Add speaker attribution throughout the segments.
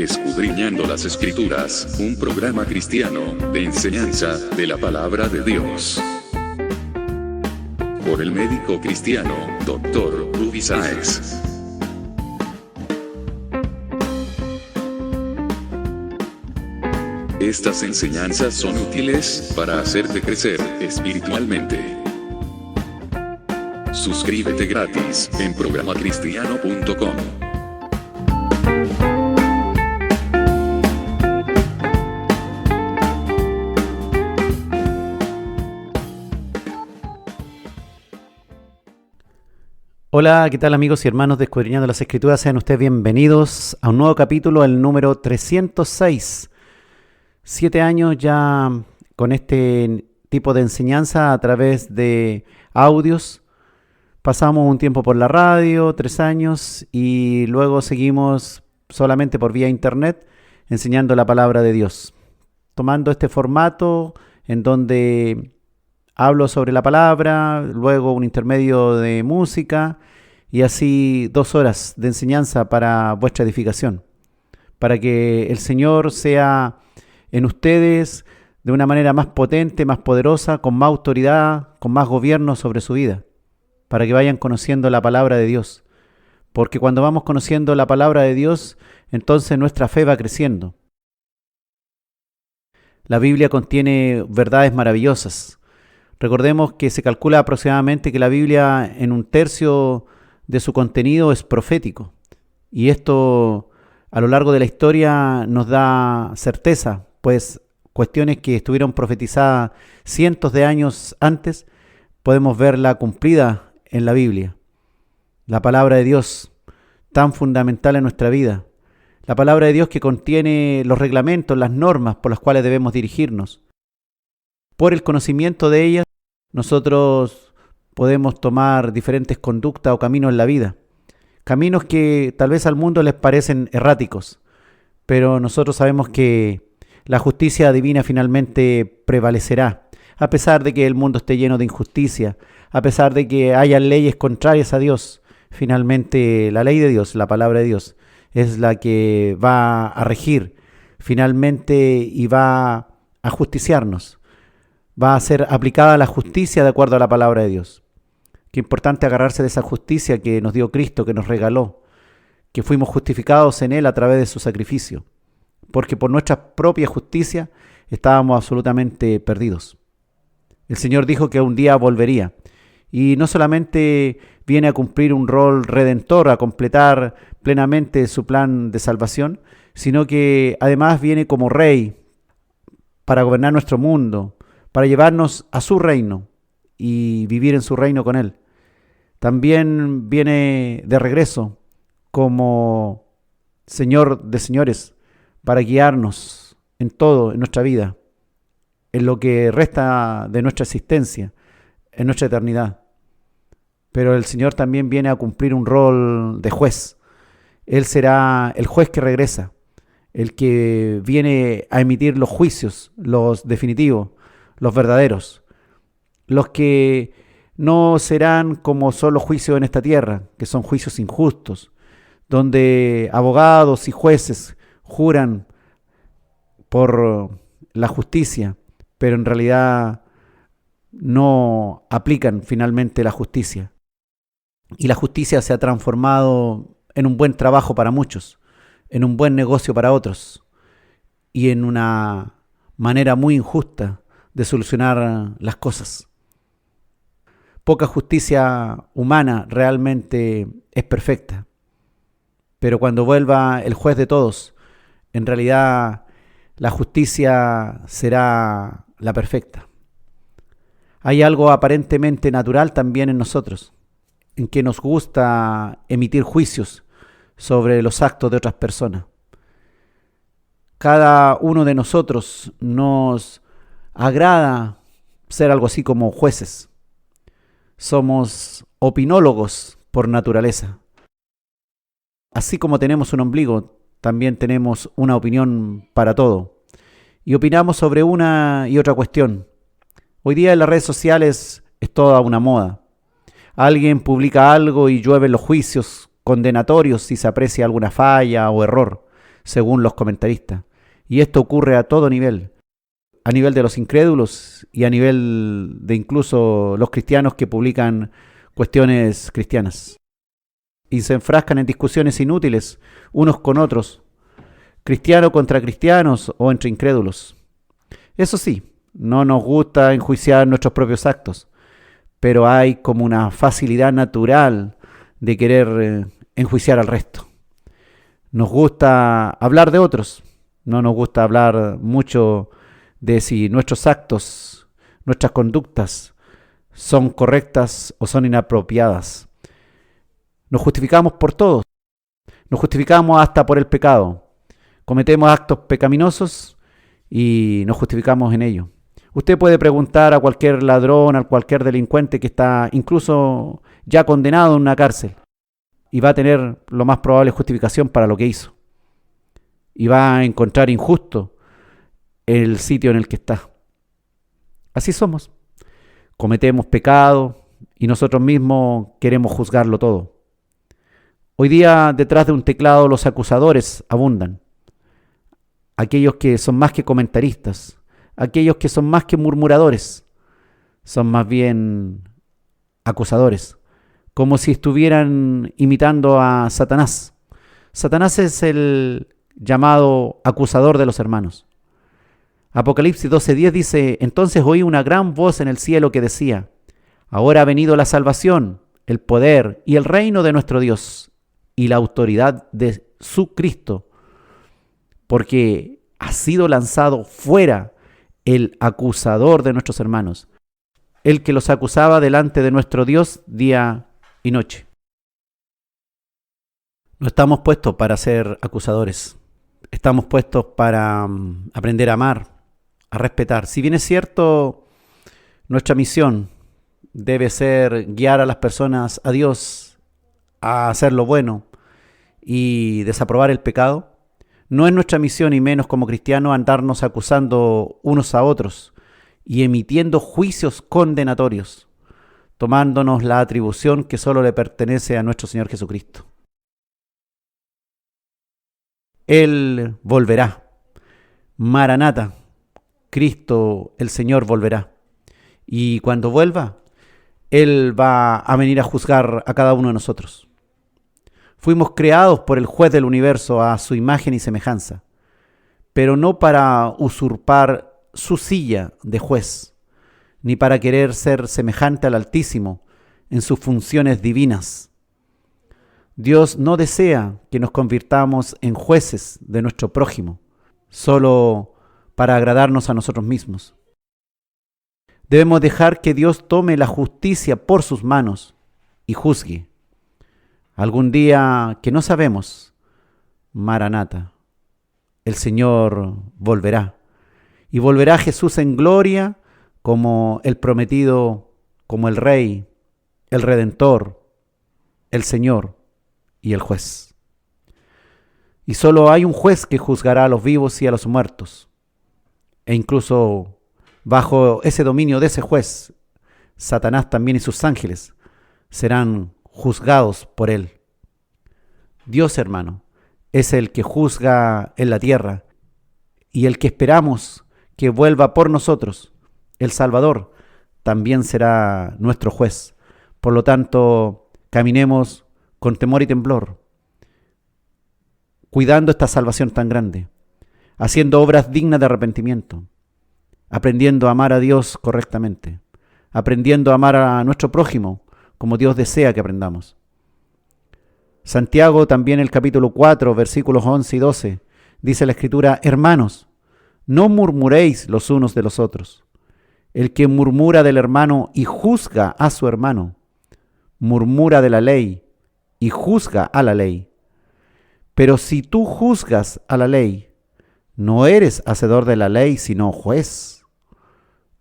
Speaker 1: Escudriñando las Escrituras, un programa cristiano de enseñanza de la palabra de Dios. Por el médico cristiano, Dr. Ruby Sáez. Estas enseñanzas son útiles para hacerte crecer espiritualmente. Suscríbete gratis en programacristiano.com.
Speaker 2: Hola, ¿qué tal amigos y hermanos de Escudriñando las Escrituras? Sean ustedes bienvenidos a un nuevo capítulo, el número 306. 7 años ya con este tipo de enseñanza a través de audios. Pasamos un tiempo por la radio, 3 años, y luego seguimos solamente por vía internet enseñando la palabra de Dios. Tomando este formato en donde hablo sobre la palabra, luego un intermedio de música y así 2 horas de enseñanza para vuestra edificación. Para que el Señor sea en ustedes de una manera más potente, más poderosa, con más autoridad, con más gobierno sobre su vida. Para que vayan conociendo la palabra de Dios. Porque cuando vamos conociendo la palabra de Dios, entonces nuestra fe va creciendo. La Biblia contiene verdades maravillosas. Recordemos que se calcula aproximadamente que la Biblia en 1/3 de su contenido es profético. Y esto a lo largo de la historia nos da certeza, pues cuestiones que estuvieron profetizadas cientos de años antes, podemos verla cumplida en la Biblia. La palabra de Dios, tan fundamental en nuestra vida. La palabra de Dios que contiene los reglamentos, las normas por las cuales debemos dirigirnos. Por el conocimiento de ellas, nosotros podemos tomar diferentes conductas o caminos en la vida. Caminos que tal vez al mundo les parecen erráticos, pero nosotros sabemos que la justicia divina finalmente prevalecerá, a pesar de que el mundo esté lleno de injusticia, a pesar de que haya leyes contrarias a Dios. Finalmente la ley de Dios, la palabra de Dios, es la que va a regir finalmente y va a justiciarnos. Va a ser aplicada la justicia de acuerdo a la palabra de Dios. Qué importante agarrarse de esa justicia que nos dio Cristo, que nos regaló, que fuimos justificados en Él a través de su sacrificio. Porque por nuestra propia justicia estábamos absolutamente perdidos. El Señor dijo que un día volvería. Y no solamente viene a cumplir un rol redentor, a completar plenamente su plan de salvación, sino que además viene como Rey para gobernar nuestro mundo, para llevarnos a su reino y vivir en su reino con Él. También viene de regreso como Señor de señores para guiarnos en todo, en nuestra vida, en lo que resta de nuestra existencia, en nuestra eternidad. Pero el Señor también viene a cumplir un rol de juez. Él será el juez que regresa, el que viene a emitir los juicios, los definitivos, los verdaderos, los que no serán como son los juicios en esta tierra, que son juicios injustos, donde abogados y jueces juran por la justicia, pero en realidad no aplican finalmente la justicia. Y la justicia se ha transformado en un buen trabajo para muchos, en un buen negocio para otros, y en una manera muy injusta de solucionar las cosas. Poca justicia humana realmente es perfecta, pero cuando vuelva el juez de todos, en realidad la justicia será la perfecta. Hay algo aparentemente natural también en nosotros, en que nos gusta emitir juicios sobre los actos de otras personas. Cada uno de nosotros nos agrada ser algo así como jueces. Somos opinólogos por naturaleza. Así como tenemos un ombligo, también tenemos una opinión para todo. Y opinamos sobre una y otra cuestión. Hoy día en las redes sociales es toda una moda. Alguien publica algo y llueven los juicios condenatorios si se aprecia alguna falla o error. según los comentaristas. Y esto ocurre a todo nivel, a nivel de los incrédulos y a nivel de incluso los cristianos que publican cuestiones cristianas. Y se enfrascan en discusiones inútiles unos con otros, cristianos contra cristianos o entre incrédulos. Eso sí, no nos gusta enjuiciar nuestros propios actos, pero hay como una facilidad natural de querer enjuiciar al resto. Nos gusta hablar de otros, no nos gusta hablar mucho de si nuestros actos, nuestras conductas son correctas o son inapropiadas. Nos justificamos por todo, nos justificamos hasta por el pecado. Cometemos actos pecaminosos y nos justificamos en ello. Usted puede preguntar a cualquier ladrón, a cualquier delincuente que está incluso ya condenado en una cárcel y va a tener lo más probable justificación para lo que hizo. Y va a encontrar injusto el sitio en el que está. Así somos. Cometemos pecado y nosotros mismos queremos juzgarlo todo. Hoy día detrás de un teclado los acusadores abundan. Aquellos que son más que comentaristas, aquellos que son más que murmuradores, son más bien acusadores, como si estuvieran imitando a Satanás. Satanás es el llamado acusador de los hermanos. Apocalipsis 12:10 dice: entonces oí una gran voz en el cielo que decía: ahora ha venido la salvación, el poder y el reino de nuestro Dios y la autoridad de su Cristo, porque ha sido lanzado fuera el acusador de nuestros hermanos, el que los acusaba delante de nuestro Dios día y noche. No estamos puestos para ser acusadores, estamos puestos para aprender a amar, a respetar. Si bien es cierto, nuestra misión debe ser guiar a las personas a Dios, a hacer lo bueno y desaprobar el pecado, no es nuestra misión, y menos como cristianos, andarnos acusando unos a otros y emitiendo juicios condenatorios, tomándonos la atribución que solo le pertenece a nuestro Señor Jesucristo. Él volverá. Maranata, Cristo el Señor volverá. Y cuando vuelva, Él va a venir a juzgar a cada uno de nosotros. Fuimos creados por el juez del universo a su imagen y semejanza, pero no para usurpar su silla de juez, ni para querer ser semejante al Altísimo en sus funciones divinas. Dios no desea que nos convirtamos en jueces de nuestro prójimo, solo para agradarnos a nosotros mismos. Debemos dejar que Dios tome la justicia por sus manos y juzgue. Algún día que no sabemos, Maranata, el Señor volverá. Y volverá Jesús en gloria como el prometido, como el Rey, el Redentor, el Señor y el Juez. Y solo hay un juez que juzgará a los vivos y a los muertos. E incluso bajo ese dominio de ese juez, Satanás también y sus ángeles serán juzgados por él. Dios, hermano, es el que juzga en la tierra y el que esperamos que vuelva por nosotros, el Salvador, también será nuestro juez. Por lo tanto, caminemos con temor y temblor, cuidando esta salvación tan grande, haciendo obras dignas de arrepentimiento, aprendiendo a amar a Dios correctamente, aprendiendo a amar a nuestro prójimo como Dios desea que aprendamos. Santiago también, el capítulo 4, versículos 11 y 12, dice la Escritura: hermanos, no murmuréis los unos de los otros. El que murmura del hermano y juzga a su hermano, murmura de la ley y juzga a la ley. Pero si tú juzgas a la ley, no eres hacedor de la ley, sino juez.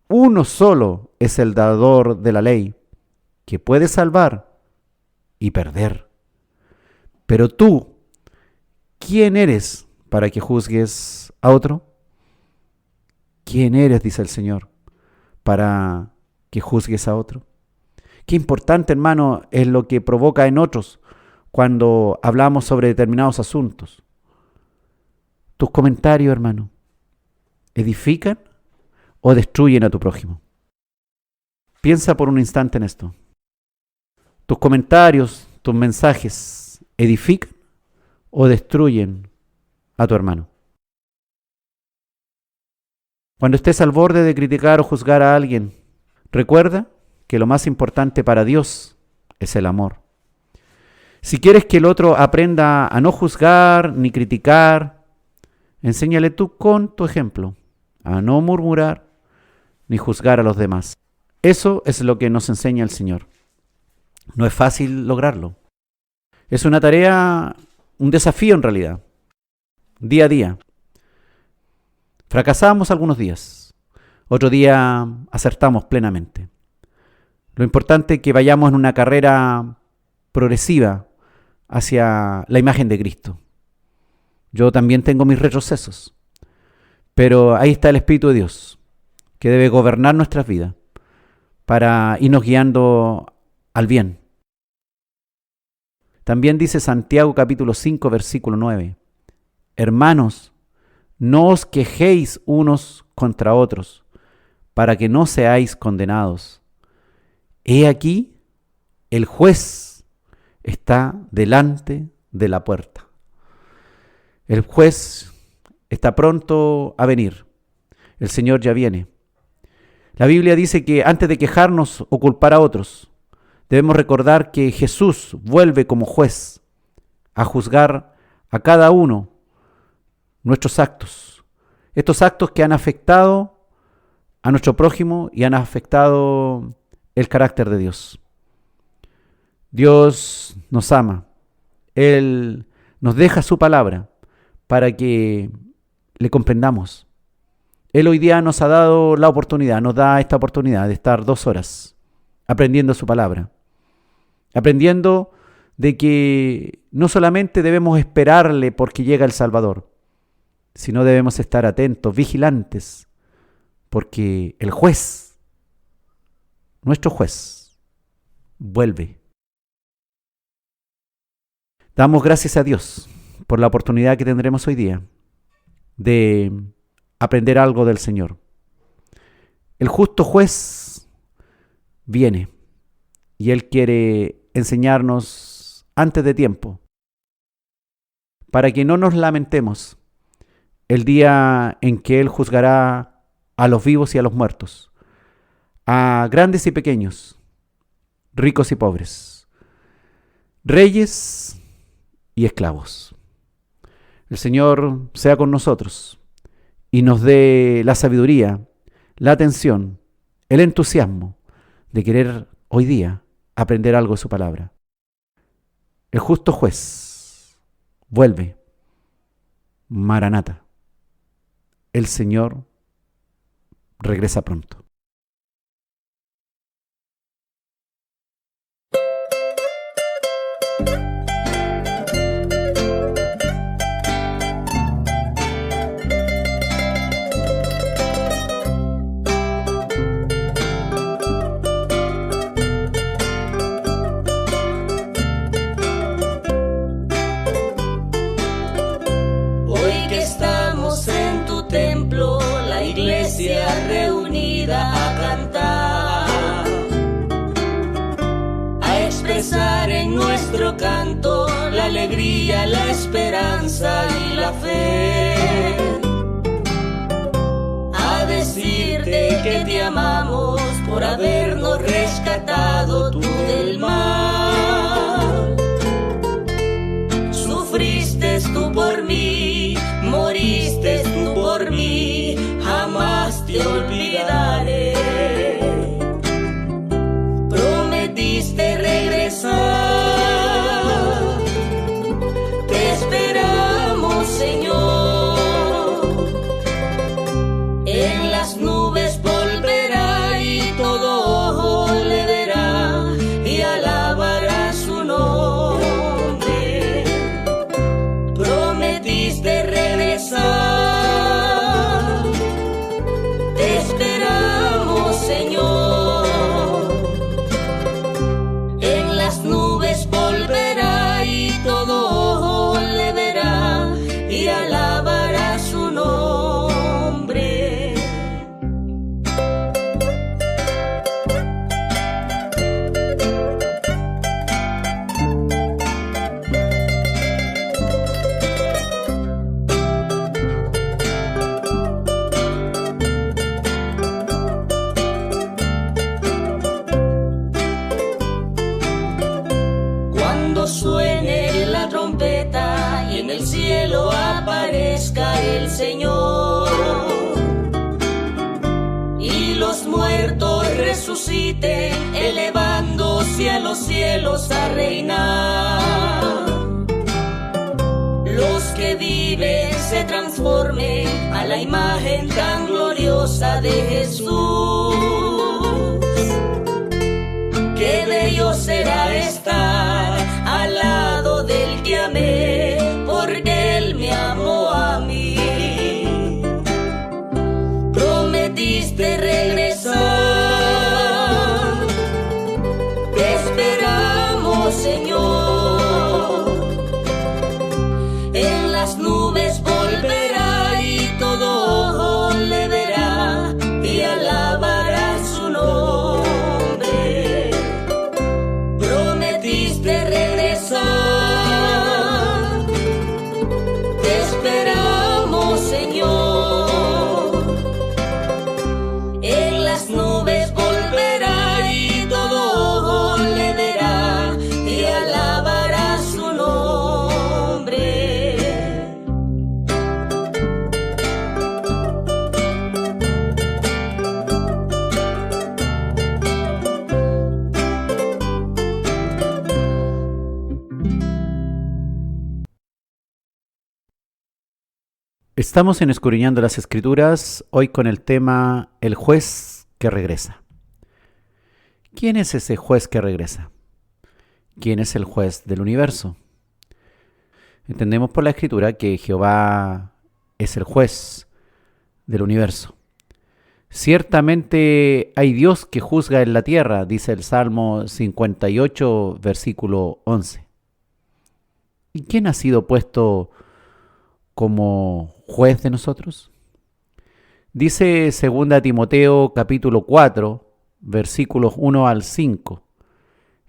Speaker 2: Uno solo es el dador de la ley, que puede salvar y perder. Pero tú, ¿quién eres para que juzgues a otro? ¿Quién eres, dice el Señor, para que juzgues a otro? Qué importante, hermano, es lo que provoca en otros cuando hablamos sobre determinados asuntos. ¿Tus comentarios, hermano, edifican o destruyen a tu prójimo? Piensa por un instante en esto. ¿Tus comentarios, tus mensajes, edifican o destruyen a tu hermano? Cuando estés al borde de criticar o juzgar a alguien, recuerda que lo más importante para Dios es el amor. Si quieres que el otro aprenda a no juzgar ni criticar, enséñale tú con tu ejemplo a no murmurar ni juzgar a los demás. Eso es lo que nos enseña el Señor. No es fácil lograrlo. Es una tarea, un desafío en realidad, día a día. Fracasamos algunos días, otro día acertamos plenamente. Lo importante es que vayamos en una carrera progresiva hacia la imagen de Cristo. Yo también tengo mis retrocesos, pero ahí está el Espíritu de Dios, que debe gobernar nuestras vidas para irnos guiando al bien. También dice Santiago capítulo 5, versículo 9, hermanos, no os quejéis unos contra otros, para que no seáis condenados. He aquí, el juez está delante de la puerta. El juez está pronto a venir. El Señor ya viene. La Biblia dice que antes de quejarnos o culpar a otros, debemos recordar que Jesús vuelve como juez a juzgar a cada uno nuestros actos. Estos actos que han afectado a nuestro prójimo y han afectado el carácter de Dios. Dios nos ama. Él nos deja su palabra para que le comprendamos. Él hoy día nos ha dado la oportunidad, nos da esta oportunidad de estar 2 horas aprendiendo su palabra. Aprendiendo de que no solamente debemos esperarle porque llega el Salvador, sino debemos estar atentos, vigilantes, porque el juez, nuestro juez, vuelve. Damos gracias a Dios por la oportunidad que tendremos hoy día de aprender algo del Señor. El justo juez viene y Él quiere enseñarnos antes de tiempo para que no nos lamentemos el día en que Él juzgará a los vivos y a los muertos, a grandes y pequeños, ricos y pobres, reyes y esclavos. El Señor sea con nosotros y nos dé la sabiduría, la atención, el entusiasmo de querer hoy día aprender algo de su palabra. El justo juez vuelve. Maranata. El Señor regresa pronto.
Speaker 3: Reunida a cantar, a expresar en nuestro canto la alegría, la esperanza y la fe, a decirte que te amamos por habernos rescatado tú del mal. Sufriste tú por mí, moriste tú por mí, jamás te olvidaré. Prometiste regresar, te esperamos, Señor. En las nubes volverá y todo ojo le verá y alaba cielo aparezca el Señor y los muertos resuciten, elevándose a los cielos a reinar. Los que viven se transformen a la imagen tan gloriosa de Jesús. Qué bello será estar al lado del que amé, porque Él me amó a mí. Prometiste regresar, te esperamos, Señor. En las nubes volverá y todo ojo le verá y alabará su nombre. Prometiste regresar, te esperamos, Señor. En las nubes volverá y todo ojo le verá y alabará su nombre.
Speaker 2: Estamos en Escudriñando las Escrituras, hoy con el tema El juez que regresa. ¿Quién es ese juez que regresa? ¿Quién es el juez del universo? Entendemos por la Escritura que Jehová es el juez del universo. Ciertamente hay Dios que juzga en la tierra, dice el Salmo 58, versículo 11. ¿Y quién ha sido puesto como juez de nosotros? Dice 2 Timoteo capítulo 4, versículos 1 al 5.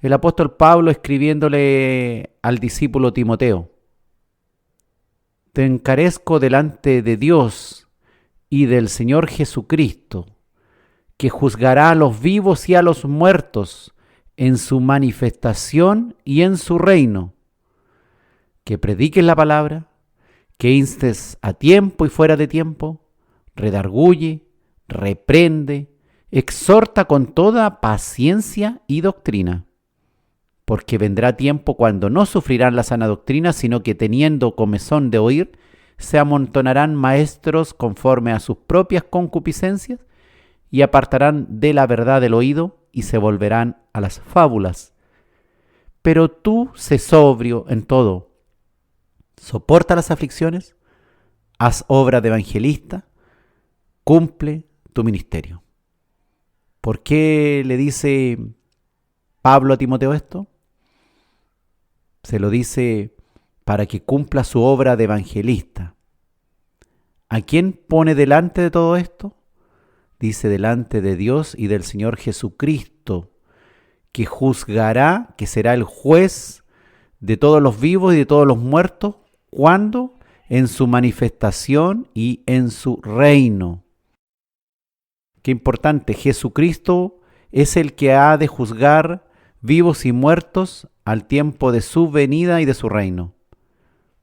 Speaker 2: El apóstol Pablo escribiéndole al discípulo Timoteo: Te encarezco delante de Dios y del Señor Jesucristo, que juzgará a los vivos y a los muertos en su manifestación y en su reino. Que prediques la palabra, que instes a tiempo y fuera de tiempo, redarguye, reprende, exhorta con toda paciencia y doctrina. Porque vendrá tiempo cuando no sufrirán la sana doctrina, sino que teniendo comezón de oír, se amontonarán maestros conforme a sus propias concupiscencias y apartarán de la verdad del oído y se volverán a las fábulas. Pero tú sé sobrio en todo. Soporta las aflicciones, haz obra de evangelista, cumple tu ministerio. ¿Por qué le dice Pablo a Timoteo esto? Se lo dice para que cumpla su obra de evangelista. ¿A quién pone delante de todo esto? Dice delante de Dios y del Señor Jesucristo, que juzgará, que será el juez de todos los vivos y de todos los muertos. ¿Cuándo? En su manifestación y en su reino. Qué importante, Jesucristo es el que ha de juzgar vivos y muertos al tiempo de su venida y de su reino.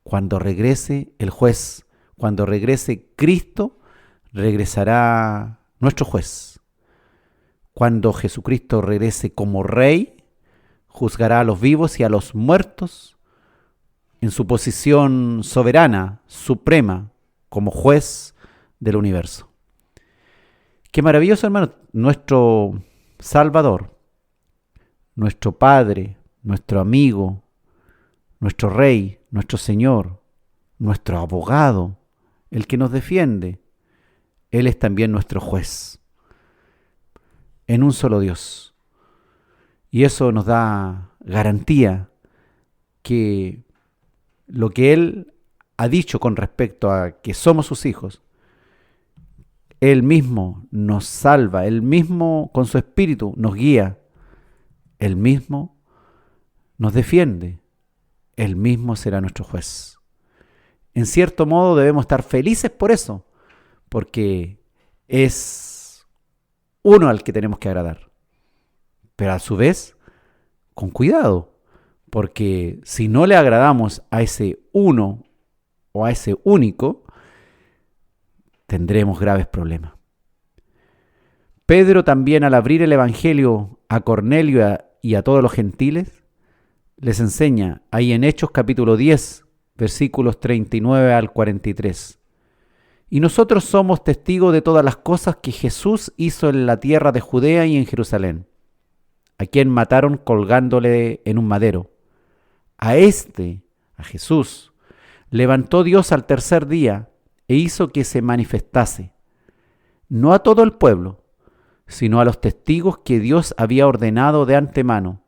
Speaker 2: Cuando regrese el juez, cuando regrese Cristo, regresará nuestro juez. Cuando Jesucristo regrese como Rey, juzgará a los vivos y a los muertos en su posición soberana, suprema, como juez del universo. Qué maravilloso, hermano, nuestro Salvador, nuestro Padre, nuestro amigo, nuestro Rey, nuestro Señor, nuestro abogado, el que nos defiende. Él es también nuestro juez, en un solo Dios. Y eso nos da garantía que lo que Él ha dicho con respecto a que somos sus hijos, Él mismo nos salva, Él mismo con su Espíritu nos guía, Él mismo nos defiende, Él mismo será nuestro juez. En cierto modo debemos estar felices por eso, porque es uno al que tenemos que agradar. Pero a su vez, con cuidado, porque si no le agradamos a ese uno o a ese único, tendremos graves problemas. Pedro también, al abrir el Evangelio a Cornelio y a todos los gentiles, les enseña ahí en Hechos capítulo 10, versículos 39 al 43. Y nosotros somos testigos de todas las cosas que Jesús hizo en la tierra de Judea y en Jerusalén, a quien mataron colgándole en un madero. A Jesús, levantó Dios al tercer día e hizo que se manifestase, no a todo el pueblo, sino a los testigos que Dios había ordenado de antemano,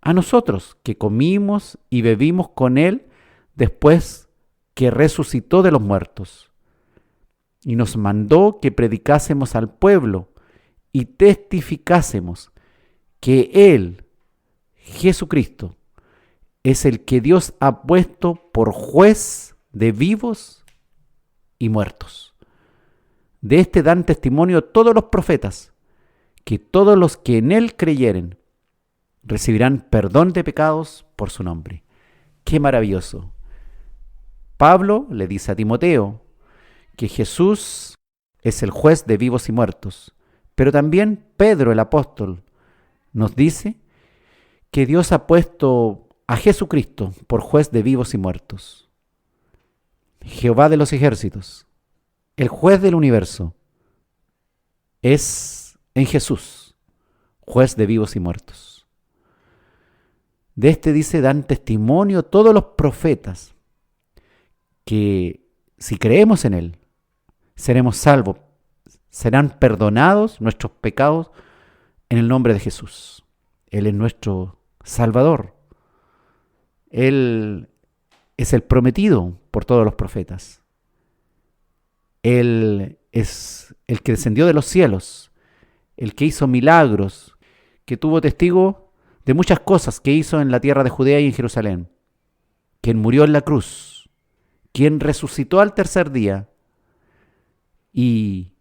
Speaker 2: a nosotros que comimos y bebimos con Él después que resucitó de los muertos. Y nos mandó que predicásemos al pueblo y testificásemos que Él, Jesucristo, es el que Dios ha puesto por juez de vivos y muertos. De este dan testimonio todos los profetas, que todos los que en Él creyeren recibirán perdón de pecados por su nombre. ¡Qué maravilloso! Pablo le dice a Timoteo que Jesús es el juez de vivos y muertos, pero también Pedro, el apóstol, nos dice que Dios ha puesto a Jesucristo por juez de vivos y muertos. Jehová de los ejércitos, el juez del universo, es en Jesús, juez de vivos y muertos. De este dice, dan testimonio todos los profetas, que si creemos en Él, seremos salvos, serán perdonados nuestros pecados en el nombre de Jesús. Él es nuestro Salvador. Él es el prometido por todos los profetas. Él es el que descendió de los cielos, el que hizo milagros, que tuvo testigo de muchas cosas que hizo en la tierra de Judea y en Jerusalén, quien murió en la cruz, quien resucitó al tercer día y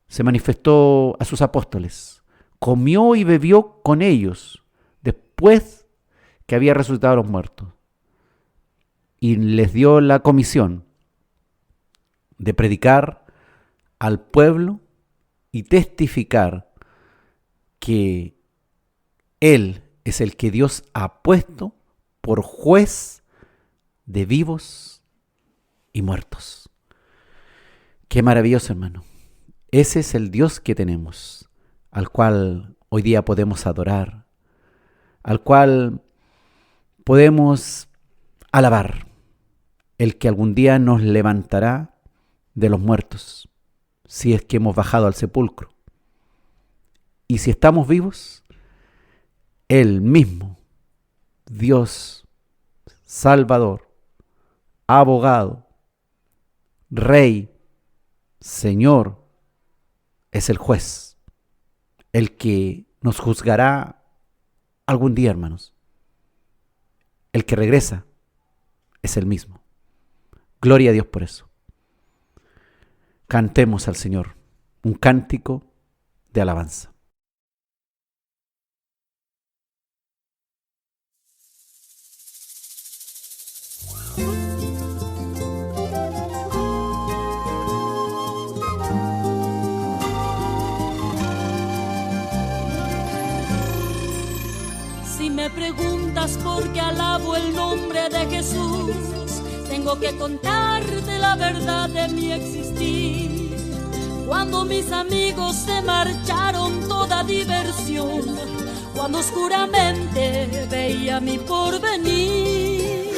Speaker 2: se manifestó a sus apóstoles, comió y bebió con ellos después que había resucitado a los muertos, y les dio la comisión de predicar al pueblo y testificar que Él es el que Dios ha puesto por juez de vivos y muertos. Qué maravilloso, hermano. Ese es el Dios que tenemos, al cual hoy día podemos adorar, al cual podemos alabar, el que algún día nos levantará de los muertos, si es que hemos bajado al sepulcro. Y si estamos vivos, Él mismo, Dios, Salvador, abogado, Rey, Señor, es el juez, el que nos juzgará algún día, hermanos. El que regresa es el mismo. Gloria a Dios por eso. Cantemos al Señor un cántico de alabanza.
Speaker 3: Si me preguntas por qué alabo el nombre de Jesús, tengo que contarte la verdad de mi existir. Cuando mis amigos se marcharon toda diversión, cuando oscuramente veía mi porvenir,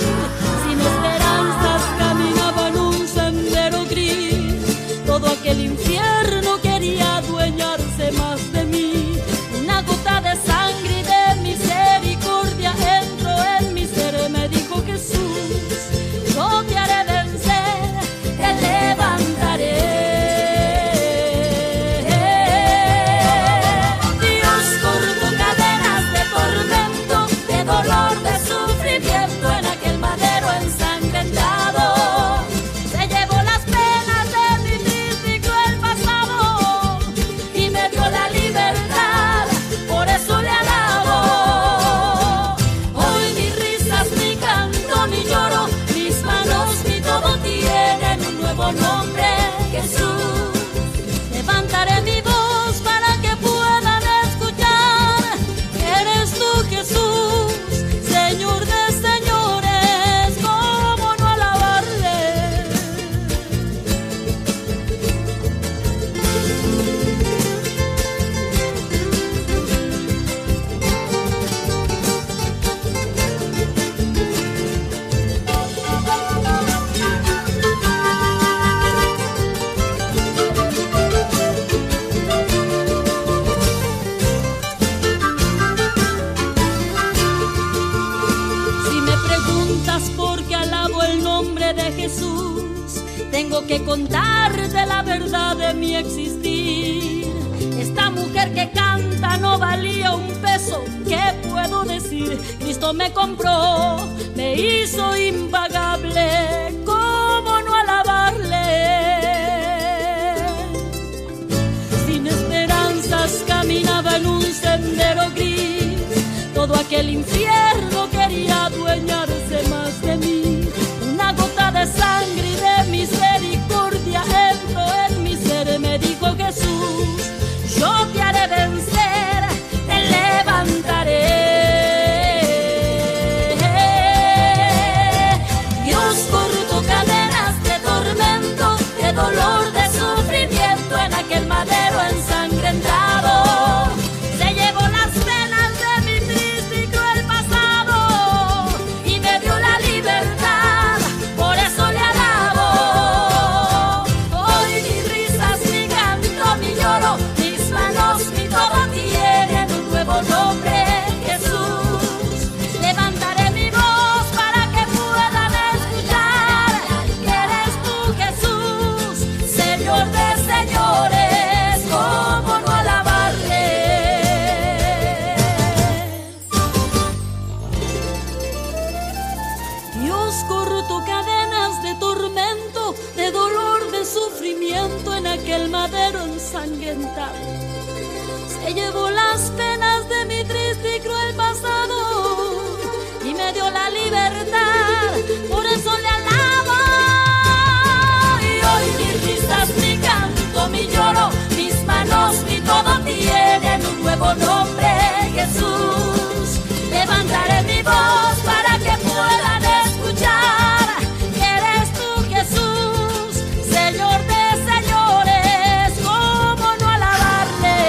Speaker 3: sin esperanzas caminaba en un sendero gris, todo aquel infierno quería adueñarse más de mí. Una gota de sangre y de misericordia entró en mi ser, me dijo Jesús, yo te haré vencer, te levantaré. Dios cortó cadenas de tormento, de dolor, de sufrimiento en aquel madero ensangrentado. Se llevó las penas de mi triste y cruel pasado y me dio la libertad. tengo que contarte la verdad de mi existir. Esta mujer que canta no valía un peso, ¿qué puedo decir? Cristo me compró, me hizo impagable, ¿cómo no alabarle? Sin esperanzas caminaba en un sendero gris, todo aquel infierno quería adueñarse más de mí. Una gota de sangre y de misericordia entró en mi ser, me dijo Jesús, yo te haré vencer, te levantaré. Dios cortó cadenas de tormento, de dolor, de sufrimiento en aquel madero ensangrentado. Se llevó las penas de mi triste y cruel pasado y me dio la libertad, por eso le alabo. Hoy mi risa es mi canto, mi lloro, mis manos, mi todo tienen un nuevo nombre, Jesús. Levantaré mi voz para que puedan escuchar que eres tú, Jesús, Señor de señores, cómo no alabarle. Dios cortó cadenas de tormento, de dolor, de sufrimiento en aquel madero ensangrentado. Se llevó las penas de mi triste y cruel pasado y me dio la libertad, por eso le alabo. Y hoy mis risas, mi canto, mi lloro, mis manos, mi todo tienen un nuevo nombre, Jesús. Levantaré mi voz para que puedan escuchar que eres tú, Jesús, Señor de señores, cómo no alabarle.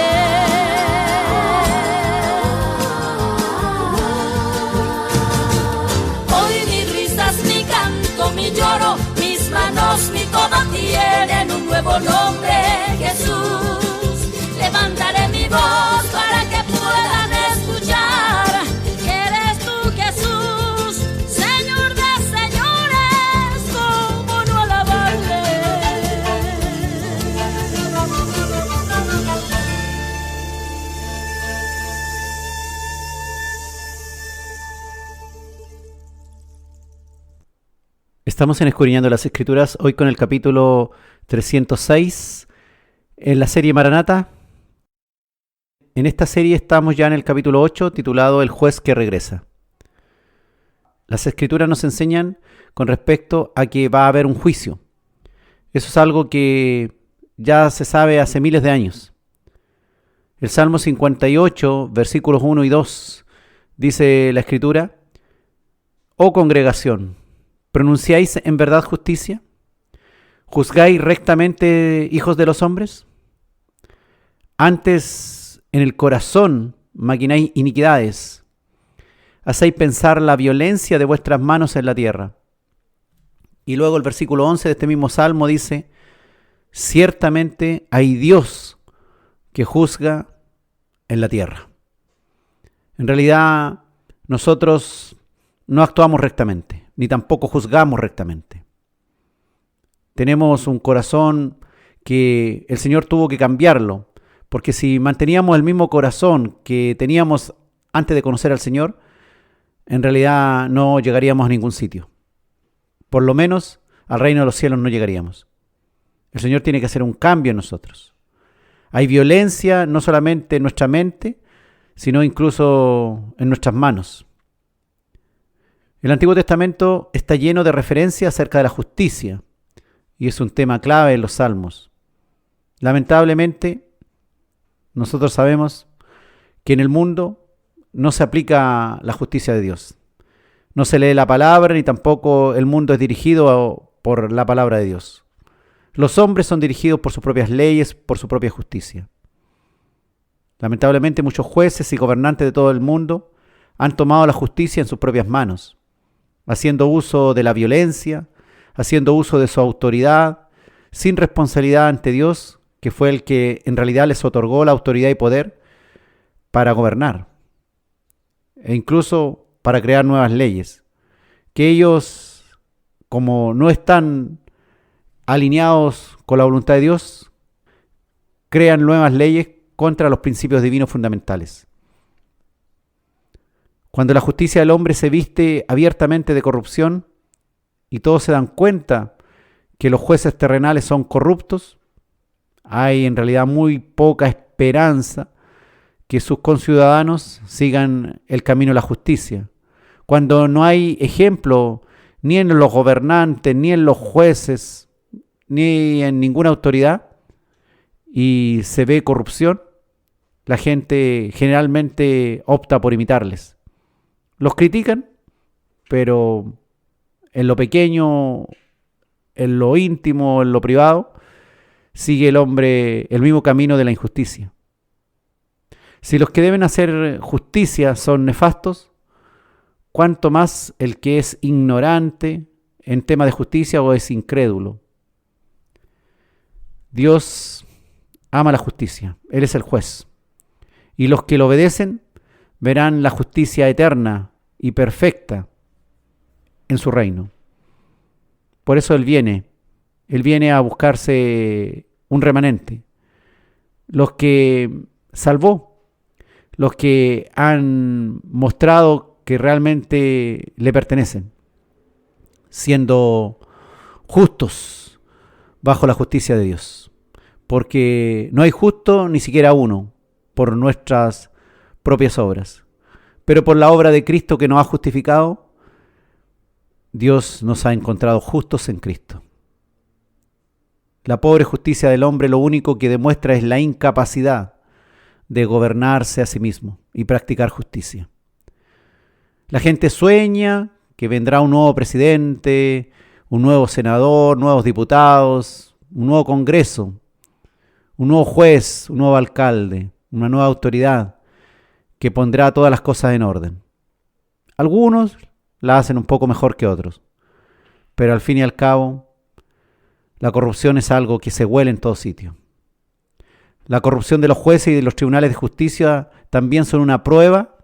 Speaker 3: Hoy mis risas, mi canto, mi lloro, mis manos, mi todo tienen un nuevo nombre, Jesús. Levantaré mi voz para que puedan escuchar que eres tú, Jesús, Señor de señores, cómo no alabarle.
Speaker 2: Estamos en Escudriñando las Escrituras, hoy con el capítulo 306 en la serie Maranata. En esta serie estamos ya en el capítulo 8, titulado El juez que regresa. Las Escrituras nos enseñan con respecto a que va a haber un juicio. Eso es algo que ya se sabe hace miles de años. El Salmo 58, versículos 1 y 2, dice la Escritura: Oh congregación, ¿pronunciáis en verdad justicia? ¿Juzgáis rectamente, hijos de los hombres? Antes en el corazón maquináis iniquidades, hacéis pensar la violencia de vuestras manos en la tierra. Y luego el versículo 11 de este mismo Salmo dice: ciertamente hay Dios que juzga en la tierra. En realidad nosotros no actuamos rectamente, ni tampoco juzgamos rectamente. Tenemos un corazón que el Señor tuvo que cambiarlo, porque si manteníamos el mismo corazón que teníamos antes de conocer al Señor, en realidad no llegaríamos a ningún sitio. Por lo menos al reino de los cielos no llegaríamos. El Señor tiene que hacer un cambio en nosotros. Hay violencia no solamente en nuestra mente, sino incluso en nuestras manos. El Antiguo Testamento está lleno de referencias acerca de la justicia, y es un tema clave en los Salmos. Lamentablemente, nosotros sabemos que en el mundo no se aplica la justicia de Dios. No se lee la palabra, ni tampoco el mundo es dirigido por la palabra de Dios. Los hombres son dirigidos por sus propias leyes, por su propia justicia. Lamentablemente, muchos jueces y gobernantes de todo el mundo han tomado la justicia en sus propias manos, haciendo uso de la violencia, haciendo uso de su autoridad, sin responsabilidad ante Dios, que fue el que en realidad les otorgó la autoridad y poder para gobernar, e incluso para crear nuevas leyes, que ellos, como no están alineados con la voluntad de Dios, crean nuevas leyes contra los principios divinos fundamentales. Cuando la justicia del hombre se viste abiertamente de corrupción y todos se dan cuenta que los jueces terrenales son corruptos, hay en realidad muy poca esperanza que sus conciudadanos sigan el camino de la justicia. Cuando no hay ejemplo ni en los gobernantes, ni en los jueces, ni en ninguna autoridad, y se ve corrupción, la gente generalmente opta por imitarles. Los critican, pero en lo pequeño, en lo íntimo, en lo privado, sigue el hombre el mismo camino de la injusticia. Si los que deben hacer justicia son nefastos, cuánto más el que es ignorante en tema de justicia o es incrédulo. Dios ama la justicia, Él es el juez. Y los que lo obedecen verán la justicia eterna y perfecta en su reino. Por eso Él viene a buscarse un remanente. Los que salvó, los que han mostrado que realmente le pertenecen, siendo justos bajo la justicia de Dios. Porque no hay justo ni siquiera uno por nuestras propias obras. Pero por la obra de Cristo que nos ha justificado, Dios nos ha encontrado justos en Cristo. La pobre justicia del hombre lo único que demuestra es la incapacidad de gobernarse a sí mismo y practicar justicia. La gente sueña que vendrá un nuevo presidente, un nuevo senador, nuevos diputados, un nuevo congreso, un nuevo juez, un nuevo alcalde, una nueva autoridad que pondrá todas las cosas en orden. Algunos la hacen un poco mejor que otros, pero al fin y al cabo, la corrupción es algo que se huele en todo sitio. La corrupción de los jueces y de los tribunales de justicia también son una prueba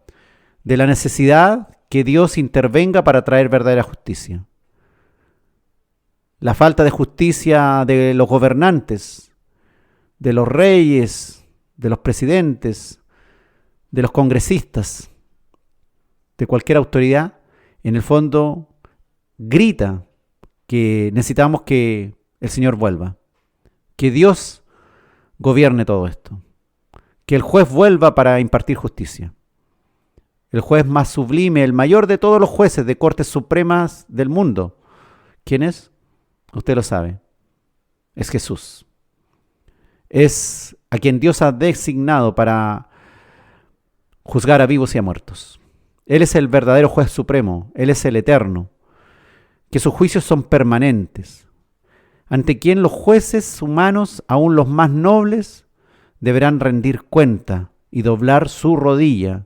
Speaker 2: de la necesidad que Dios intervenga para traer verdadera justicia. La falta de justicia de los gobernantes, de los reyes, de los presidentes, de los congresistas, de cualquier autoridad, en el fondo grita que necesitamos que el Señor vuelva, que Dios gobierne todo esto, que el juez vuelva para impartir justicia. El juez más sublime, el mayor de todos los jueces de cortes supremas del mundo. ¿Quién es? Usted lo sabe. Es Jesús. Es a quien Dios ha designado para juzgar a vivos y a muertos. Él es el verdadero juez supremo. Él es el eterno. Que sus juicios son permanentes. Ante quien los jueces humanos, aun los más nobles, deberán rendir cuenta y doblar su rodilla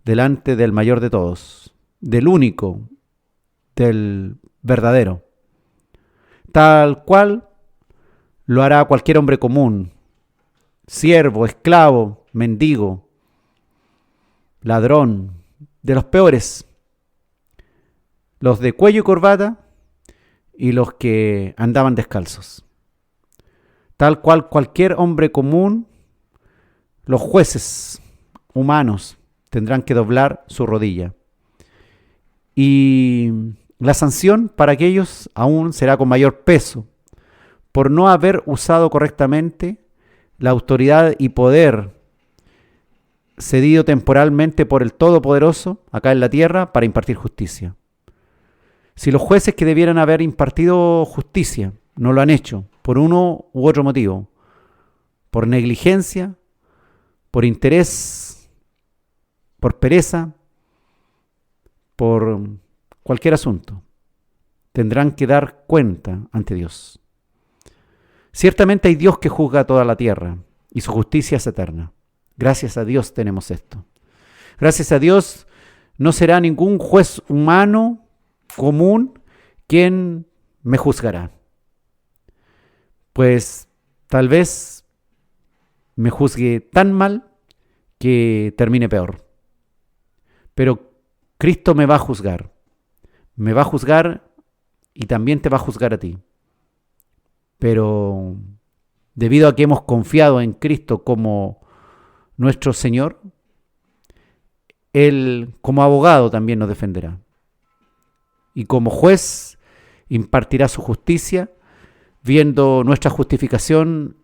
Speaker 2: delante del mayor de todos, del único, del verdadero. Tal cual lo hará cualquier hombre común, siervo, esclavo, mendigo, ladrón, de los peores, los de cuello y corbata y los que andaban descalzos. Tal cual cualquier hombre común, los jueces humanos tendrán que doblar su rodilla. Y la sanción para aquellos aún será con mayor peso, por no haber usado correctamente la autoridad y poder cedido temporalmente por el Todopoderoso acá en la tierra para impartir justicia. Si los jueces que debieran haber impartido justicia no lo han hecho por uno u otro motivo, por negligencia, por interés, por pereza, por cualquier asunto, tendrán que dar cuenta ante Dios. Ciertamente hay Dios que juzga toda la tierra y su justicia es eterna. Gracias a Dios tenemos esto. Gracias a Dios no será ningún juez humano común quien me juzgará. Pues tal vez me juzgue tan mal que termine peor. Pero Cristo me va a juzgar. Me va a juzgar y también te va a juzgar a ti. Pero debido a que hemos confiado en Cristo como nuestro Señor, Él como abogado también nos defenderá. Y como juez impartirá su justicia, viendo nuestra justificación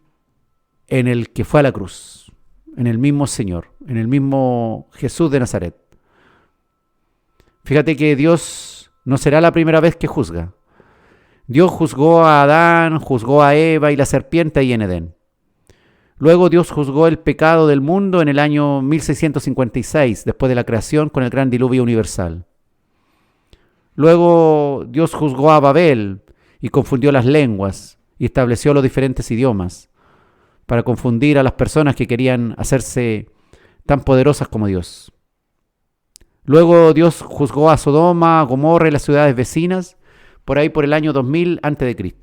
Speaker 2: en el que fue a la cruz, en el mismo Señor, en el mismo Jesús de Nazaret. Fíjate que Dios no será la primera vez que juzga. Dios juzgó a Adán, juzgó a Eva y la serpiente ahí en Edén. Luego Dios juzgó el pecado del mundo en el año 1656, después de la creación, con el gran diluvio universal. Luego Dios juzgó a Babel y confundió las lenguas y estableció los diferentes idiomas para confundir a las personas que querían hacerse tan poderosas como Dios. Luego Dios juzgó a Sodoma, a Gomorra y las ciudades vecinas por ahí por el año 2000 a.C.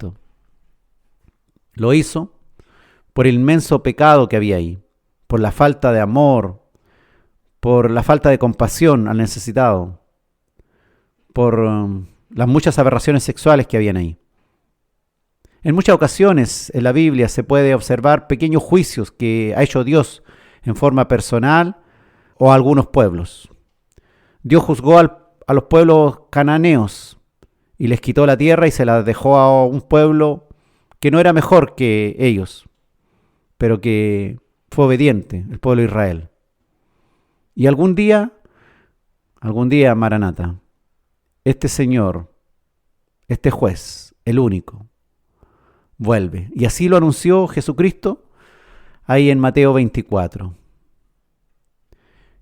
Speaker 2: Lo hizo por el inmenso pecado que había ahí, por la falta de amor, por la falta de compasión al necesitado, por las muchas aberraciones sexuales que habían ahí. En muchas ocasiones en la Biblia se puede observar pequeños juicios que ha hecho Dios en forma personal o a algunos pueblos. Dios juzgó a los pueblos cananeos y les quitó la tierra y se la dejó a un pueblo que no era mejor que ellos, pero que fue obediente, el pueblo de Israel. Y algún día, Maranata, este Señor, este juez, el único, vuelve. Y así lo anunció Jesucristo ahí en Mateo 24,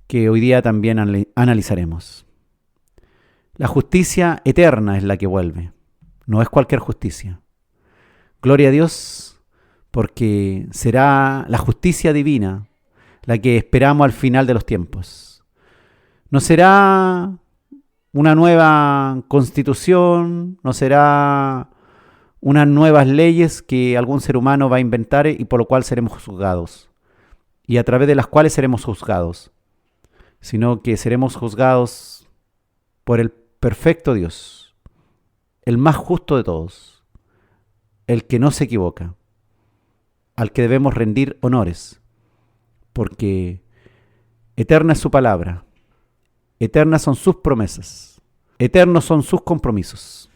Speaker 2: que hoy día también analizaremos. La justicia eterna es la que vuelve, no es cualquier justicia. Gloria a Dios, porque será la justicia divina la que esperamos al final de los tiempos. No será una nueva constitución, no será unas nuevas leyes que algún ser humano va a inventar y por lo cual seremos juzgados, y a través de las cuales seremos juzgados, sino que seremos juzgados por el perfecto Dios, el más justo de todos, el que no se equivoca, al que debemos rendir honores, porque eterna es su palabra, eternas son sus promesas, eternos son sus compromisos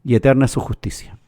Speaker 2: y eterna es su justicia.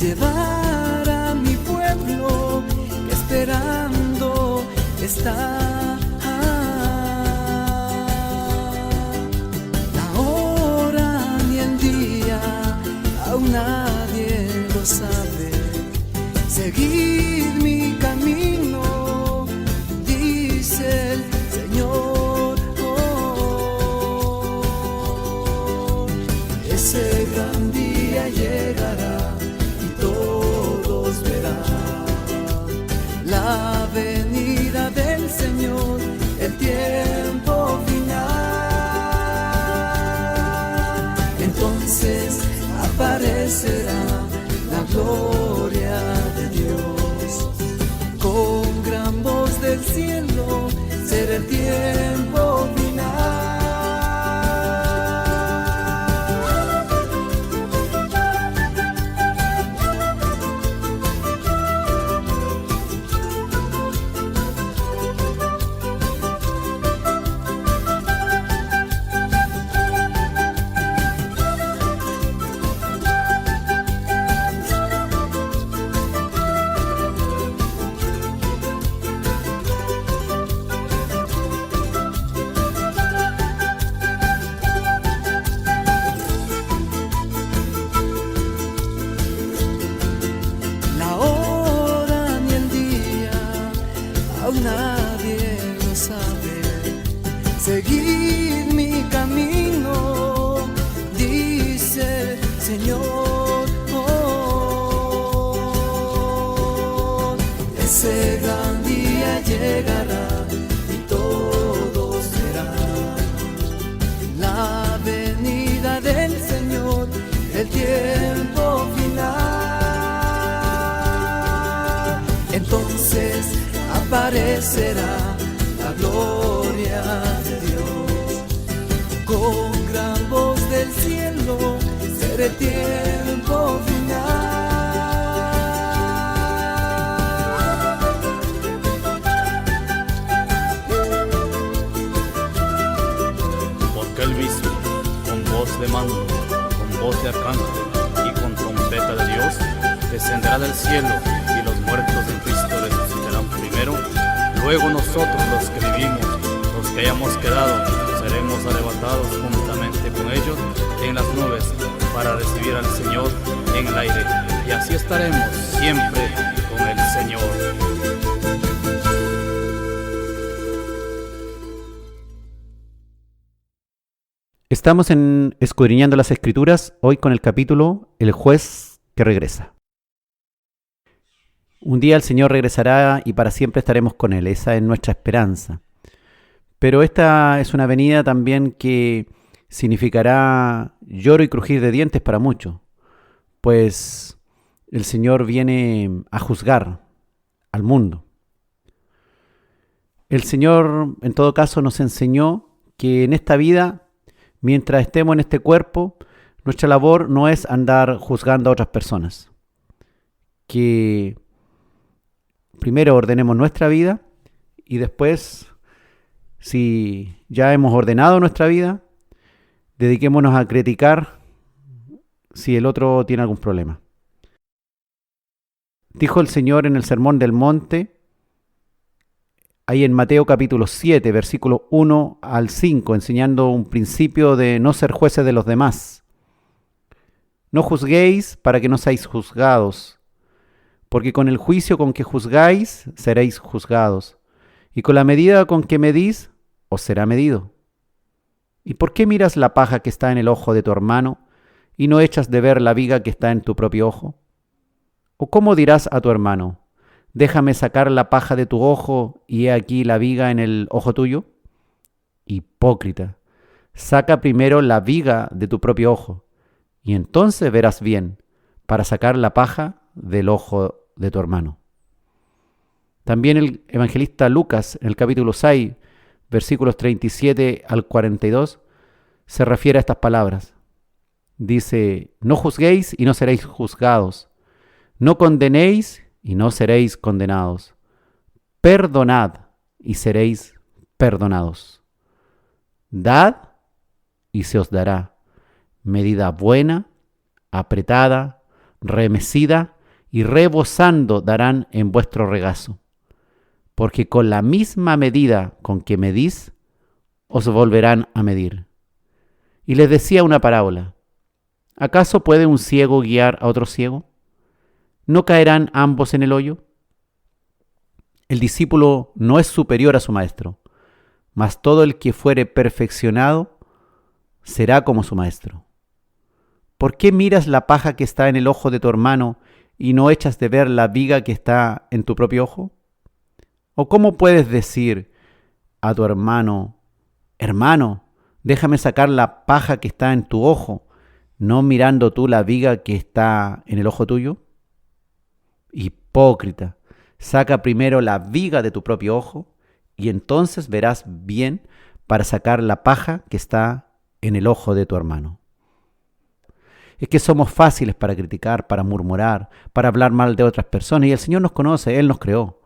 Speaker 4: Llevar a mi pueblo que esperando está. La hora ni el día aún nadie lo sabe. Seguid mi camino, dice el Señor. Ese gran día llegará. La venida del Señor, el tiempo final. Entonces aparece aparecerá la gloria de Dios. Con gran voz del cielo será el tiempo final. Nadie lo sabe. Seguid mi camino, dice el Señor. Ese gran día llegará y todos verán la venida del Señor, el tiempo final. Entonces aparecerá la gloria de Dios. Con gran voz del cielo será el tiempo final.
Speaker 5: Porque el vicio, con voz de mando, con voz de arcángel y con trompeta de Dios, descenderá del cielo, y los muertos en Cristo resucitarán primero. Luego nosotros, los que vivimos, los que hayamos quedado, seremos arrebatados juntamente con ellos en las nubes para recibir al Señor en el aire, y así estaremos siempre con el Señor.
Speaker 2: Estamos en Escudriñando las Escrituras, hoy con el capítulo El juez que regresa. Un día el Señor regresará y para siempre estaremos con Él. Esa es nuestra esperanza. Pero esta es una venida también que significará lloro y crujir de dientes para muchos, pues el Señor viene a juzgar al mundo. El Señor, en todo caso, nos enseñó que en esta vida, mientras estemos en este cuerpo, nuestra labor no es andar juzgando a otras personas. Que primero ordenemos nuestra vida y después, si ya hemos ordenado nuestra vida, dediquémonos a criticar si el otro tiene algún problema. Dijo el Señor en el Sermón del Monte, ahí en Mateo capítulo 7, versículo 1 al 5, enseñando un principio de no ser jueces de los demás. No juzguéis para que no seáis juzgados, porque con el juicio con que juzgáis, seréis juzgados, y con la medida con que medís, os será medido. ¿Y por qué miras la paja que está en el ojo de tu hermano, y no echas de ver la viga que está en tu propio ojo? ¿O cómo dirás a tu hermano, déjame sacar la paja de tu ojo, y he aquí la viga en el ojo tuyo? Hipócrita, saca primero la viga de tu propio ojo, y entonces verás bien, para sacar la paja del ojo de tu hermano. También el evangelista Lucas, en el capítulo 6, versículos 37 al 42, se refiere a estas palabras. Dice, no juzguéis y no seréis juzgados, no condenéis y no seréis condenados, perdonad y seréis perdonados, dad y se os dará, medida buena, apretada, remecida y rebosando darán en vuestro regazo, porque con la misma medida con que medís, os volverán a medir. Y les decía una parábola, ¿acaso puede un ciego guiar a otro ciego? ¿No caerán ambos en el hoyo? El discípulo no es superior a su maestro, mas todo el que fuere perfeccionado será como su maestro. ¿Por qué miras la paja que está en el ojo de tu hermano y no echas de ver la viga que está en tu propio ojo? ¿O cómo puedes decir a tu hermano, hermano, déjame sacar la paja que está en tu ojo, ¿no mirando tú la viga que está en el ojo tuyo? Hipócrita, saca primero la viga de tu propio ojo y entonces verás bien para sacar la paja que está en el ojo de tu hermano. Es que somos fáciles para criticar, para murmurar, para hablar mal de otras personas, y el Señor nos conoce, Él nos creó.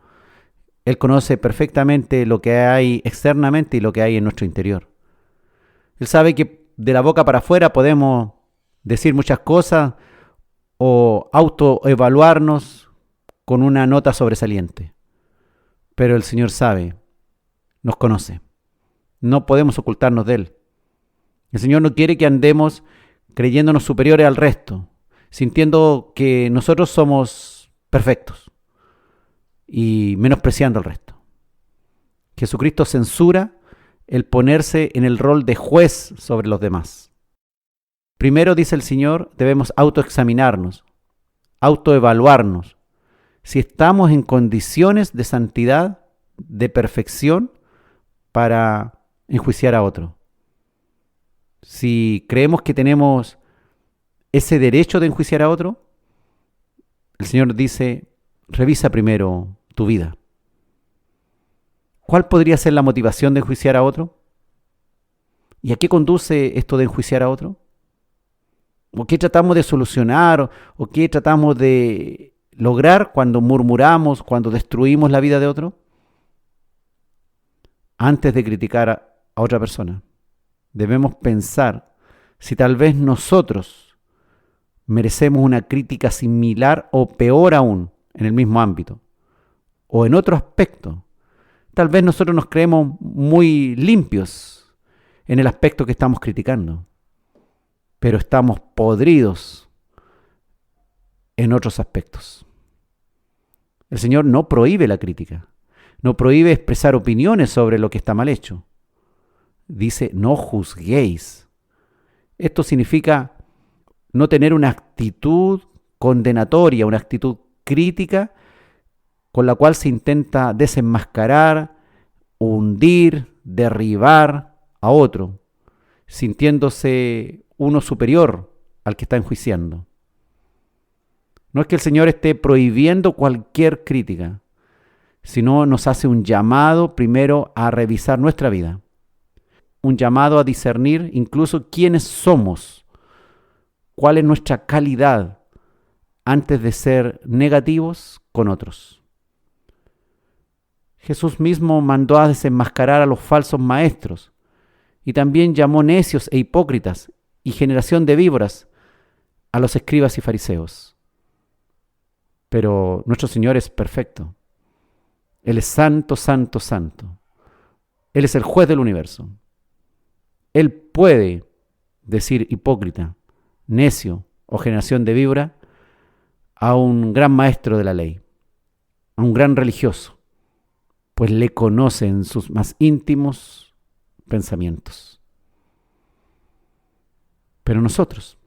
Speaker 2: Él conoce perfectamente lo que hay externamente y lo que hay en nuestro interior. Él sabe que de la boca para afuera podemos decir muchas cosas o autoevaluarnos con una nota sobresaliente. Pero el Señor sabe, nos conoce. No podemos ocultarnos de Él. El Señor no quiere que andemos creyéndonos superiores al resto, sintiendo que nosotros somos perfectos y menospreciando al resto. Jesucristo censura el ponerse en el rol de juez sobre los demás. Primero, dice el Señor, debemos autoexaminarnos, autoevaluarnos, si estamos en condiciones de santidad, de perfección, para enjuiciar a otro. Si creemos que tenemos ese derecho de enjuiciar a otro, el Señor dice, revisa primero tu vida. ¿Cuál podría ser la motivación de enjuiciar a otro? ¿Y a qué conduce esto de enjuiciar a otro? ¿O qué tratamos de solucionar? ¿O qué tratamos de lograr cuando murmuramos, cuando destruimos la vida de otro? Antes de criticar a otra persona, debemos pensar si tal vez nosotros merecemos una crítica similar o peor aún en el mismo ámbito o en otro aspecto. Tal vez nosotros nos creemos muy limpios en el aspecto que estamos criticando, pero estamos podridos en otros aspectos. El Señor no prohíbe la crítica, no prohíbe expresar opiniones sobre lo que está mal hecho. Dice, no juzguéis. Esto significa no tener una actitud condenatoria, una actitud crítica con la cual se intenta desenmascarar, hundir, derribar a otro, sintiéndose uno superior al que está enjuiciando. No es que el Señor esté prohibiendo cualquier crítica, sino nos hace un llamado primero a revisar nuestra vida. Un llamado a discernir incluso quiénes somos, cuál es nuestra calidad antes de ser negativos con otros. Jesús mismo mandó a desenmascarar a los falsos maestros y también llamó necios e hipócritas y generación de víboras a los escribas y fariseos. Pero nuestro Señor es perfecto. Él es santo, santo, santo. Él es el juez del universo. Él puede decir hipócrita, necio o generación de víbora a un gran maestro de la ley, a un gran religioso, pues le conoce en sus más íntimos pensamientos. Pero nosotros,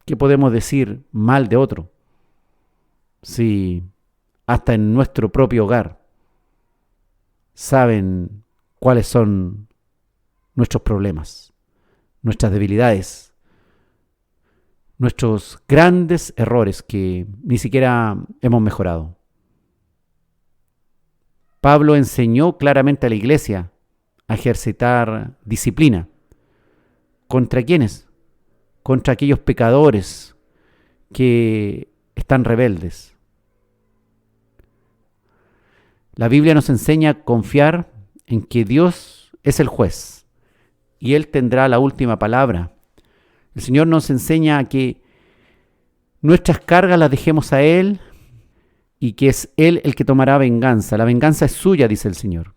Speaker 2: ¿qué podemos decir mal de otro? Si hasta en nuestro propio hogar saben cuáles son nuestros problemas, nuestras debilidades, nuestros grandes errores que ni siquiera hemos mejorado. Pablo enseñó claramente a la iglesia a ejercitar disciplina. ¿Contra quiénes? Contra aquellos pecadores que están rebeldes. La Biblia nos enseña a confiar en que Dios es el juez y Él tendrá la última palabra. El Señor nos enseña a que nuestras cargas las dejemos a Él y que es Él el que tomará venganza. La venganza es suya, dice el Señor.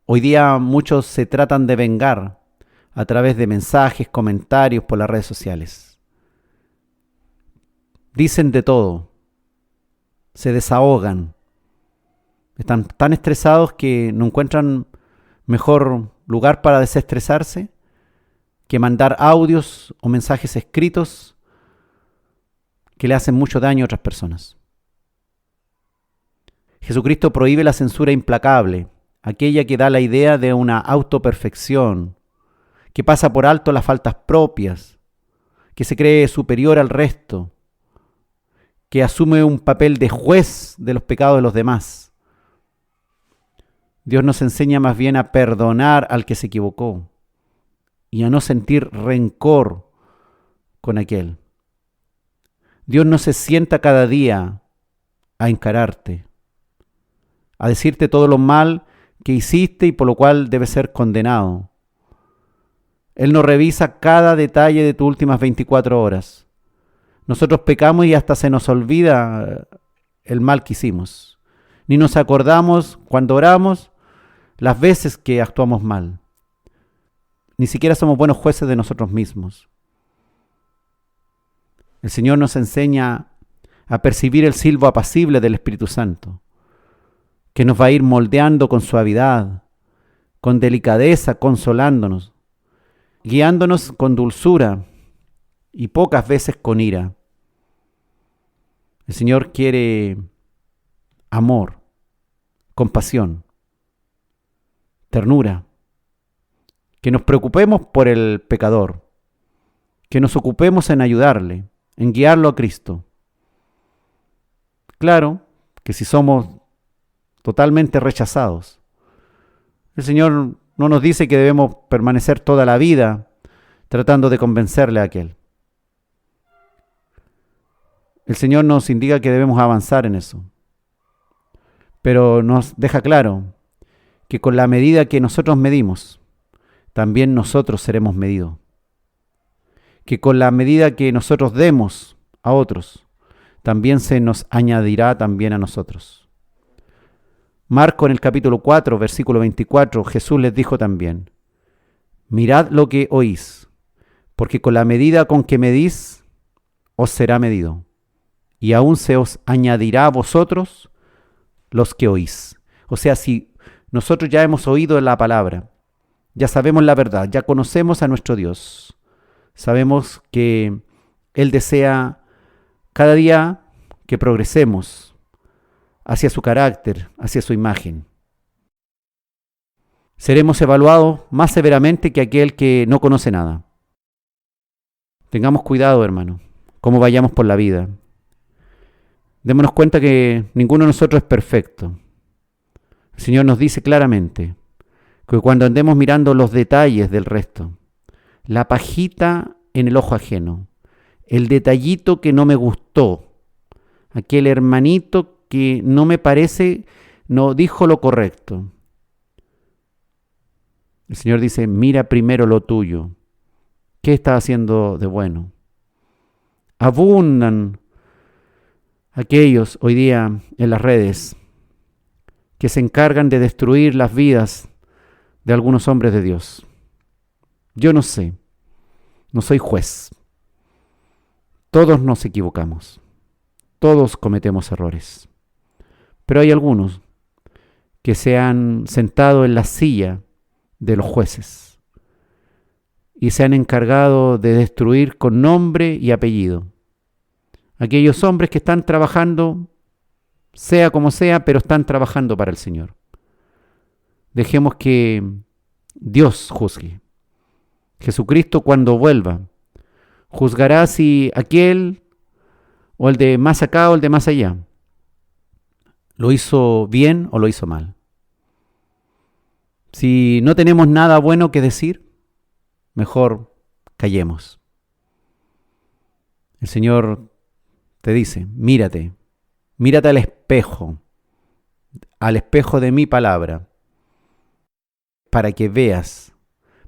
Speaker 2: Hoy día muchos se tratan de vengar a través de mensajes, comentarios por las redes sociales. Dicen de todo, se desahogan, están tan estresados que no encuentran mejor lugar para desestresarse que mandar audios o mensajes escritos que le hacen mucho daño a otras personas. Jesucristo prohíbe la censura implacable, aquella que da la idea de una autoperfección, que pasa por alto las faltas propias, que se cree superior al resto, que asume un papel de juez de los pecados de los demás. Dios nos enseña más bien a perdonar al que se equivocó y a no sentir rencor con aquel. Dios no se sienta cada día a encararte, a decirte todo lo mal que hiciste y por lo cual debes ser condenado. Él no revisa cada detalle de tus últimas 24 horas. Nosotros pecamos y hasta se nos olvida el mal que hicimos. Ni nos acordamos cuando oramos las veces que actuamos mal. Ni siquiera somos buenos jueces de nosotros mismos. El Señor nos enseña a percibir el silbo apacible del Espíritu Santo, que nos va a ir moldeando con suavidad, con delicadeza, consolándonos, guiándonos con dulzura y pocas veces con ira. El Señor quiere amor, compasión, ternura, que nos preocupemos por el pecador, que nos ocupemos en ayudarle, en guiarlo a Cristo. Claro que si somos totalmente rechazados, el Señor no nos dice que debemos permanecer toda la vida tratando de convencerle a aquel. El Señor nos indica que debemos avanzar en eso, pero nos deja claro que con la medida que nosotros medimos, también nosotros seremos medidos. Que con la medida que nosotros demos a otros, también se nos añadirá también a nosotros. Marcos en el capítulo 4, versículo 24, Jesús les dijo también: mirad lo que oís, porque con la medida con que medís, os será medido, y aún se os añadirá a vosotros los que oís. O sea, si nosotros ya hemos oído la palabra, ya sabemos la verdad, ya conocemos a nuestro Dios, sabemos que Él desea cada día que progresemos hacia su carácter, hacia su imagen. Seremos evaluados más severamente que aquel que no conoce nada. Tengamos cuidado, hermano, cómo vayamos por la vida. Démonos cuenta que ninguno de nosotros es perfecto. El Señor nos dice claramente que cuando andemos mirando los detalles del resto, la pajita en el ojo ajeno, el detallito que no me gustó, aquel hermanito que no me parece, no dijo lo correcto. El Señor dice: mira primero lo tuyo. ¿Qué estás haciendo de bueno? Abundan aquellos hoy día en las redes que se encargan de destruir las vidas de algunos hombres de Dios. Yo no sé, no soy juez. Todos nos equivocamos, todos cometemos errores, pero hay algunos que se han sentado en la silla de los jueces y se han encargado de destruir con nombre y apellido aquellos hombres que están trabajando, sea como sea, pero están trabajando para el Señor. Dejemos que Dios juzgue. Jesucristo, cuando vuelva, juzgará si aquel o el de más acá o el de más allá lo hizo bien o lo hizo mal. Si no tenemos nada bueno que decir, mejor callemos. El Señor te dice: mírate al espejo de mi palabra, para que veas,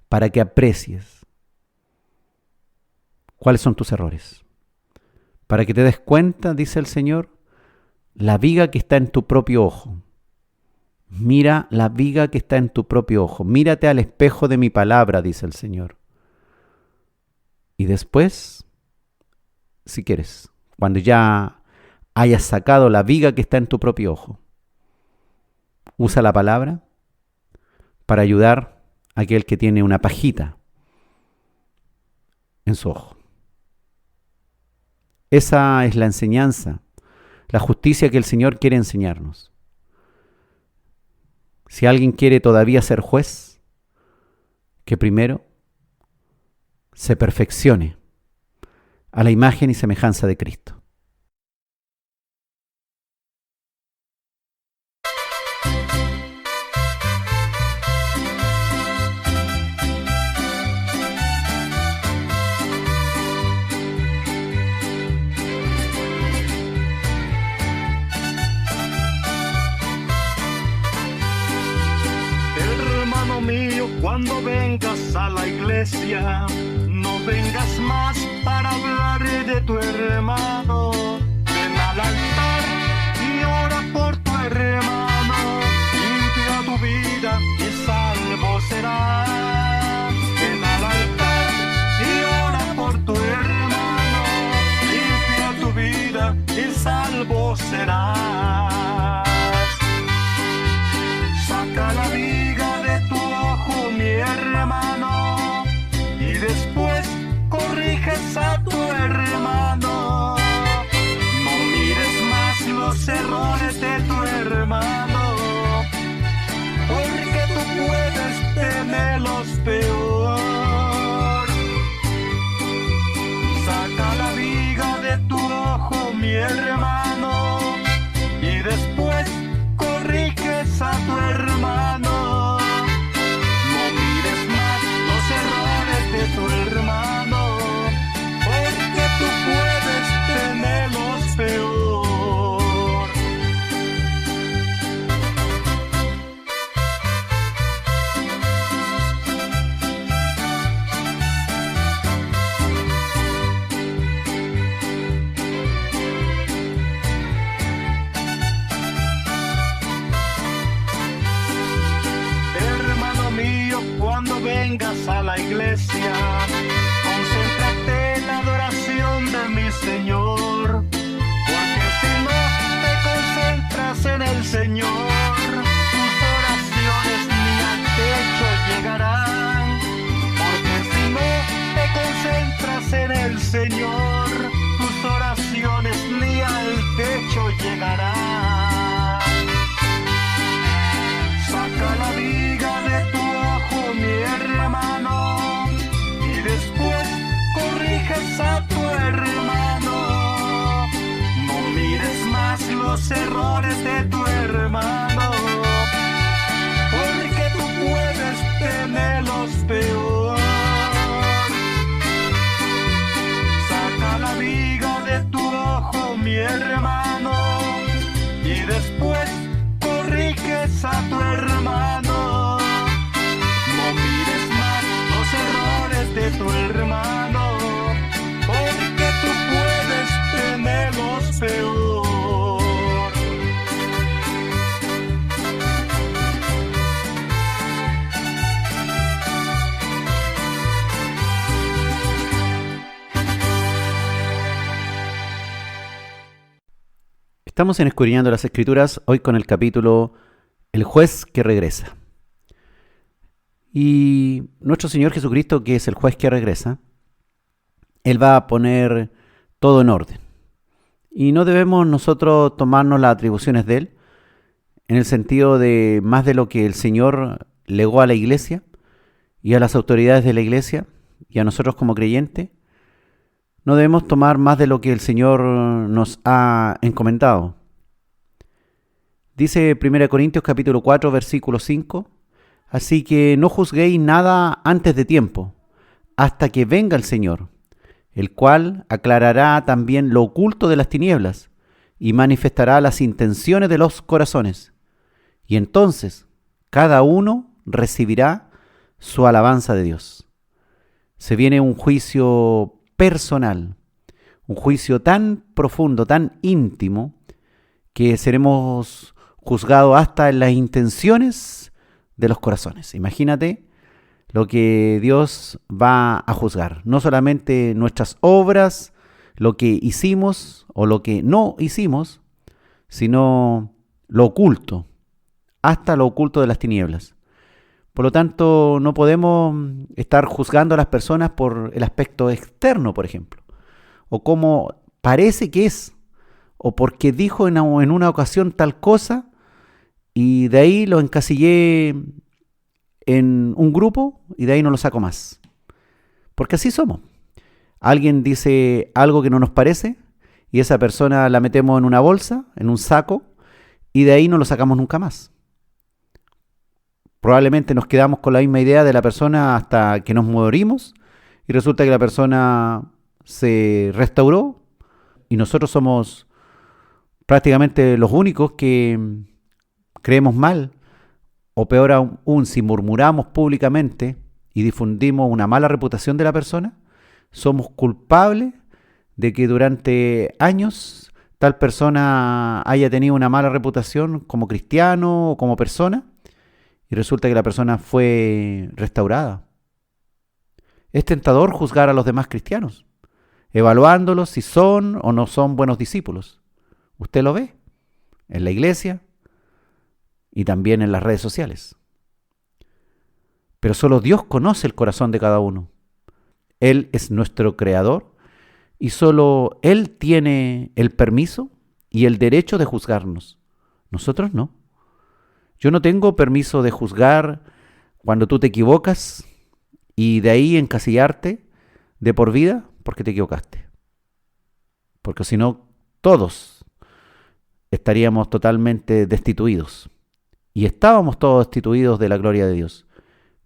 Speaker 2: para que aprecies cuáles son tus errores. Para que te des cuenta, dice el Señor, la viga que está en tu propio ojo. Mira la viga que está en tu propio ojo. Mírate al espejo de mi palabra, dice el Señor. Y después, si quieres, cuando ya hayas sacado la viga que está en tu propio ojo, usa la palabra para ayudar a aquel que tiene una pajita en su ojo. Esa es la enseñanza, la justicia que el Señor quiere enseñarnos. Si alguien quiere todavía ser juez, que primero se perfeccione a la imagen y semejanza de Cristo.
Speaker 6: Hermano mío, cuando vengas a la iglesia, no vengas más para hablar de tu hermano. Ven al altar y ora por tu hermano. Limpia tu vida y salvo serás. Ven al altar y ora por tu hermano. Limpia tu vida y salvo serás. Saca la viga de tu ojo, mi hermano, y después corriges a tu hermano. No mires más los errores de tu hermano, porque tú puedes tenerlos peor. Saca la viga de tu ojo, mi hermano, y después corriges a tu hermano. No mires más los errores de tu hermano, porque tú puedes tenerlos peor. Hermano mío, cuando vengas a la iglesia, concéntrate en la adoración de mi Señor, porque si no te concentras en el Señor, tus oraciones ni al techo llegarán. Porque si no te concentras en el Señor, tus oraciones ni al techo llegarán. Saca la viga de tu ojo, mi hermano, y después corriges a tu hermano. No mires más los errores de tu hermano, porque tú puedes tenerlos peor. Saca la viga de tu ojo, mi hermano, y después corriges a tu hermano. No mires más los errores de tu hermano, porque tú puedes tenerlos peor.
Speaker 2: Estamos en Escudriñando las Escrituras, hoy con el capítulo El juez que regresa. Y nuestro Señor Jesucristo, que es el juez que regresa, Él va a poner todo en orden. Y no debemos nosotros tomarnos las atribuciones de Él, en el sentido de más de lo que el Señor legó a la iglesia y a las autoridades de la iglesia y a nosotros como creyentes. No debemos tomar más de lo que el Señor nos ha encomendado. Dice 1 Corintios capítulo 4, versículo 5, así que no juzguéis nada antes de tiempo, hasta que venga el Señor, el cual aclarará también lo oculto de las tinieblas y manifestará las intenciones de los corazones. Y entonces cada uno recibirá su alabanza de Dios. Se viene un juicio personal, un juicio tan profundo, tan íntimo, que seremos juzgados hasta en las intenciones de los corazones. Imagínate lo que Dios va a juzgar, no solamente nuestras obras, lo que hicimos o lo que no hicimos, sino lo oculto, hasta lo oculto de las tinieblas. Por lo tanto, no podemos estar juzgando a las personas por el aspecto externo, por ejemplo, o cómo parece que es, o porque dijo en una ocasión tal cosa, y de ahí lo encasillé en un grupo y de ahí no lo saco más. Porque así somos. Alguien dice algo que no nos parece y esa persona la metemos en una bolsa, en un saco, y de ahí no lo sacamos nunca más. Probablemente nos quedamos con la misma idea de la persona hasta que nos morimos y resulta que la persona se restauró y nosotros somos prácticamente los únicos que creemos mal, o peor aún, si murmuramos públicamente y difundimos una mala reputación de la persona, somos culpables de que durante años tal persona haya tenido una mala reputación como cristiano o como persona y resulta que la persona fue restaurada. Es tentador juzgar a los demás cristianos, evaluándolos si son o no son buenos discípulos. Usted lo ve en la iglesia y también en las redes sociales. Pero solo Dios conoce el corazón de cada uno. Él es nuestro creador y solo Él tiene el permiso y el derecho de juzgarnos. Nosotros no. Yo no tengo permiso de juzgar cuando tú te equivocas y de ahí encasillarte de por vida porque te equivocaste. Porque si no, todos estaríamos totalmente destituidos. Y estábamos todos destituidos de la gloria de Dios.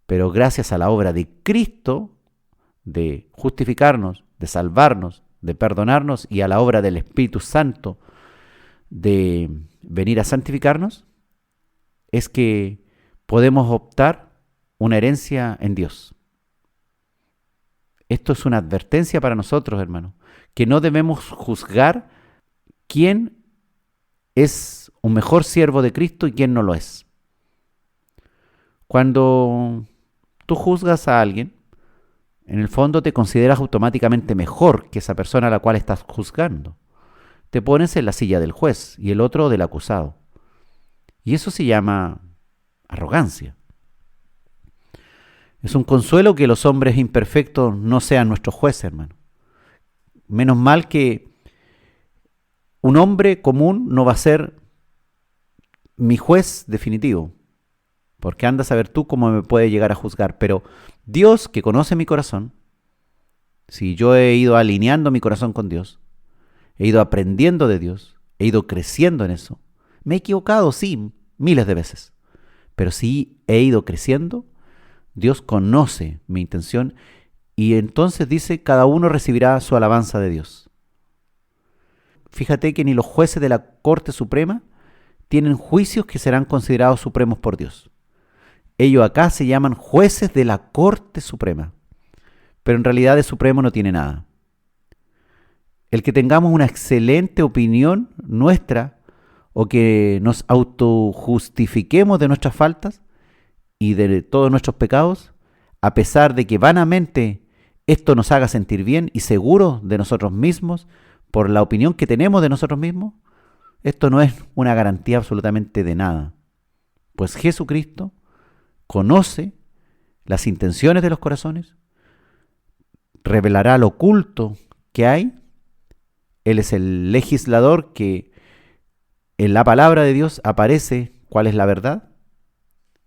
Speaker 2: Pero gracias a la obra de Cristo, de justificarnos, de salvarnos, de perdonarnos, y a la obra del Espíritu Santo de venir a santificarnos, es que podemos optar una herencia en Dios. Esto es una advertencia para nosotros, hermanos, que no debemos juzgar quién es un mejor siervo de Cristo y quién no lo es. Cuando tú juzgas a alguien, en el fondo te consideras automáticamente mejor que esa persona a la cual estás juzgando. Te pones en la silla del juez y el otro del acusado. Y eso se llama arrogancia. Es un consuelo que los hombres imperfectos no sean nuestros jueces, hermano. Menos mal que un hombre común no va a ser mi juez definitivo, porque anda a saber tú cómo me puede llegar a juzgar. Pero Dios, que conoce mi corazón, si yo he ido alineando mi corazón con Dios, he ido aprendiendo de Dios, he ido creciendo en eso. Me he equivocado, sí, miles de veces, pero sí he ido creciendo. Dios conoce mi intención y entonces dice, cada uno recibirá su alabanza de Dios. Fíjate que ni los jueces de la Corte Suprema tienen juicios que serán considerados supremos por Dios. Ellos acá se llaman jueces de la Corte Suprema, pero en realidad de supremo no tiene nada. El que tengamos una excelente opinión nuestra o que nos autojustifiquemos de nuestras faltas y de todos nuestros pecados, a pesar de que vanamente esto nos haga sentir bien y seguros de nosotros mismos por la opinión que tenemos de nosotros mismos, esto no es una garantía absolutamente de nada. Pues Jesucristo conoce las intenciones de los corazones, revelará lo oculto que hay. Él es el legislador que en la palabra de Dios aparece cuál es la verdad.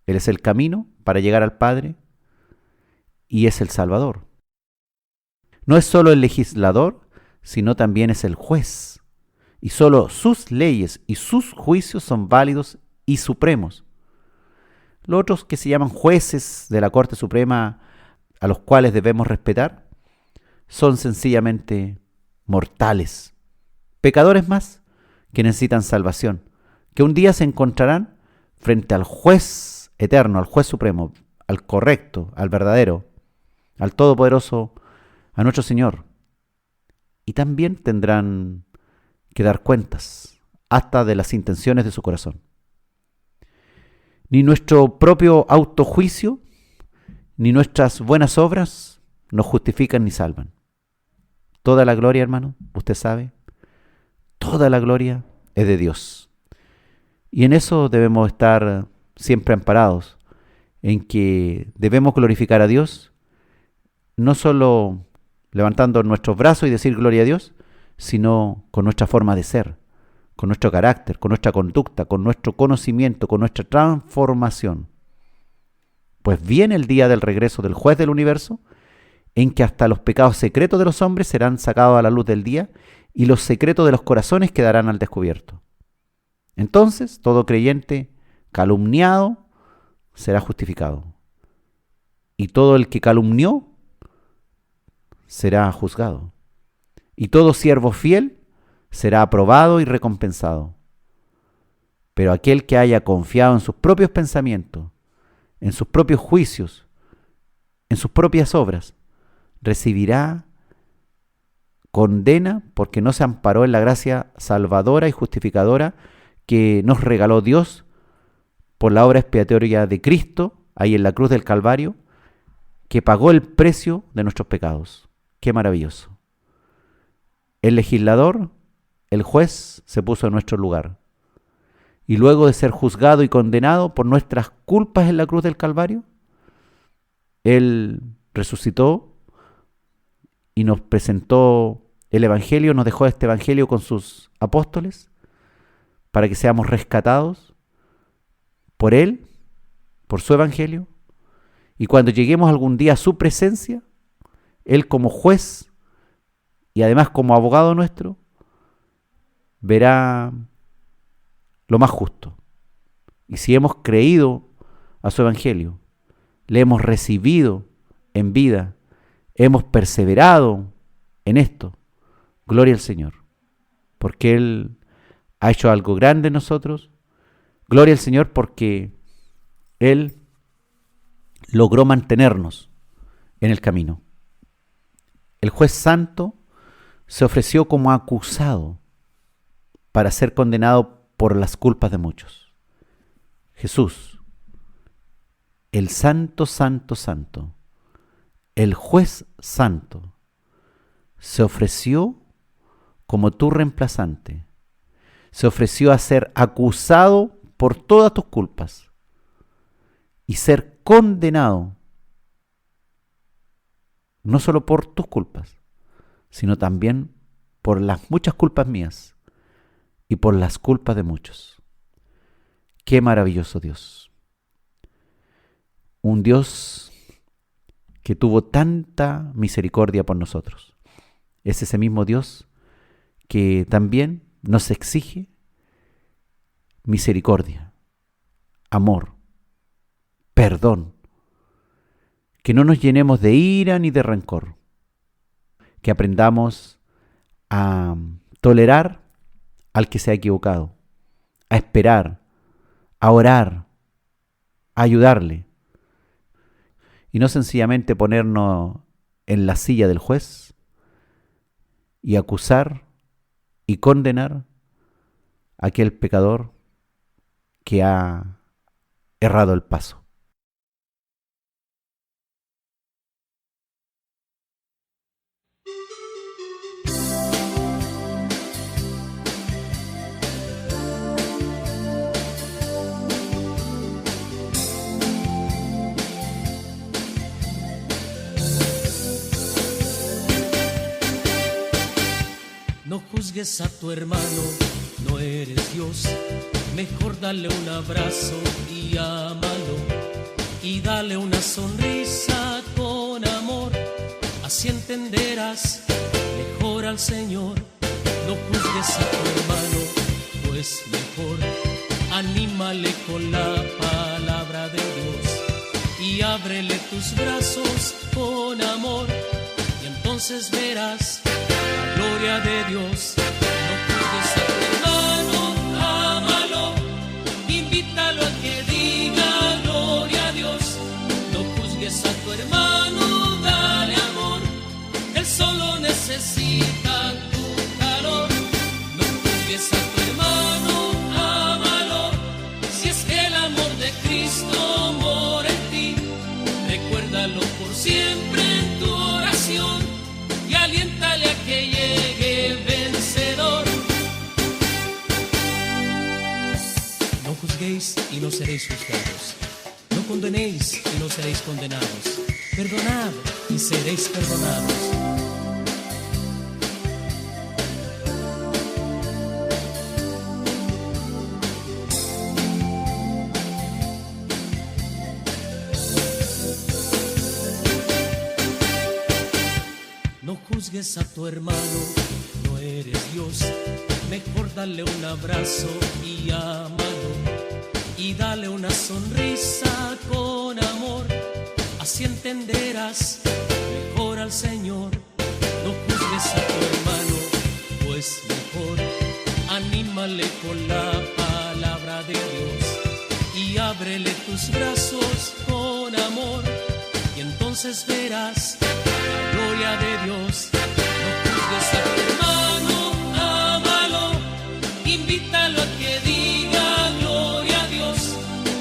Speaker 2: Él es el camino para llegar al Padre y es el Salvador. No es solo el legislador, sino también es el juez. Y solo sus leyes y sus juicios son válidos y supremos. Los otros que se llaman jueces de la Corte Suprema, a los cuales debemos respetar, son sencillamente mortales, pecadores más que necesitan salvación, que un día se encontrarán frente al juez eterno, al juez supremo, al correcto, al verdadero, al todopoderoso, a nuestro Señor. Y también tendrán que dar cuentas hasta de las intenciones de su corazón. Ni nuestro propio autojuicio, ni nuestras buenas obras nos justifican ni salvan. Toda la gloria, hermano, usted sabe, toda la gloria es de Dios. Y en eso debemos estar siempre amparados, en que debemos glorificar a Dios, no solo levantando nuestros brazos y decir gloria a Dios, sino con nuestra forma de ser, con nuestro carácter, con nuestra conducta, con nuestro conocimiento, con nuestra transformación. Pues viene el día del regreso del juez del universo en que hasta los pecados secretos de los hombres serán sacados a la luz del día y los secretos de los corazones quedarán al descubierto. Entonces todo creyente calumniado será justificado, y todo el que calumnió será juzgado, y todo siervo fiel será aprobado y recompensado. Pero aquel que haya confiado en sus propios pensamientos, en sus propios juicios, en sus propias obras, recibirá condena porque no se amparó en la gracia salvadora y justificadora que nos regaló Dios por la obra expiatoria de Cristo, ahí en la cruz del Calvario, que pagó el precio de nuestros pecados. ¡Qué maravilloso! El legislador, el juez, se puso en nuestro lugar. Y luego de ser juzgado y condenado por nuestras culpas en la cruz del Calvario, Él resucitó y nos presentó el Evangelio, nos dejó este Evangelio con sus apóstoles para que seamos rescatados por Él, por su Evangelio. Y cuando lleguemos algún día a su presencia, Él como juez y además como abogado nuestro, verá lo más justo. Y si hemos creído a su Evangelio, le hemos recibido en vida, hemos perseverado en esto, gloria al Señor, porque Él ha hecho algo grande en nosotros. Gloria al Señor porque Él logró mantenernos en el camino. El juez santo se ofreció como acusado para ser condenado por las culpas de muchos. Jesús, el santo, santo, santo, el juez santo, se ofreció como tu reemplazante. Se ofreció a ser acusado por todas tus culpas y ser condenado no solo por tus culpas, sino también por las muchas culpas mías y por las culpas de muchos. ¡Qué maravilloso Dios! Un Dios que tuvo tanta misericordia por nosotros. Es ese mismo Dios que también nos exige misericordia, amor, perdón. Que no nos llenemos de ira ni de rencor. Que aprendamos a tolerar al que se ha equivocado, a esperar, a orar, a ayudarle. Y no sencillamente ponernos en la silla del juez y acusar y condenar a aquel pecador que ha errado el paso.
Speaker 7: No juzgues a tu hermano, no eres Dios. Mejor dale un abrazo y ámalo. Y dale una sonrisa con amor. Así entenderás mejor al Señor. No juzgues a tu hermano, pues mejor anímale con la palabra de Dios. Y ábrele tus brazos con amor. Y entonces verás la gloria de Dios. No juzgues a tu hermano, ámalo. Invítalo a que diga gloria a Dios. No juzgues a tu hermano, dale amor. Él solo necesita tu calor. No juzgues a tu hermano, ámalo. Si es que el amor de Cristo mora en ti, recuérdalo por siempre en tu oración. Y aliéntale a que llegue vencedor. No juzguéis y no seréis juzgados. No condenéis y no seréis condenados. Perdonad y seréis perdonados. juzgues a tu hermano, no eres Dios. Mejor dale un abrazo y ámalo, y dale una sonrisa con amor. Así entenderás mejor al Señor. No juzgues a tu hermano, pues mejor anímale con la palabra de Dios y ábrele tus brazos con amor, y entonces verás la gloria de Dios. No juzgues a tu hermano, ámalo, invítalo a que diga gloria a Dios.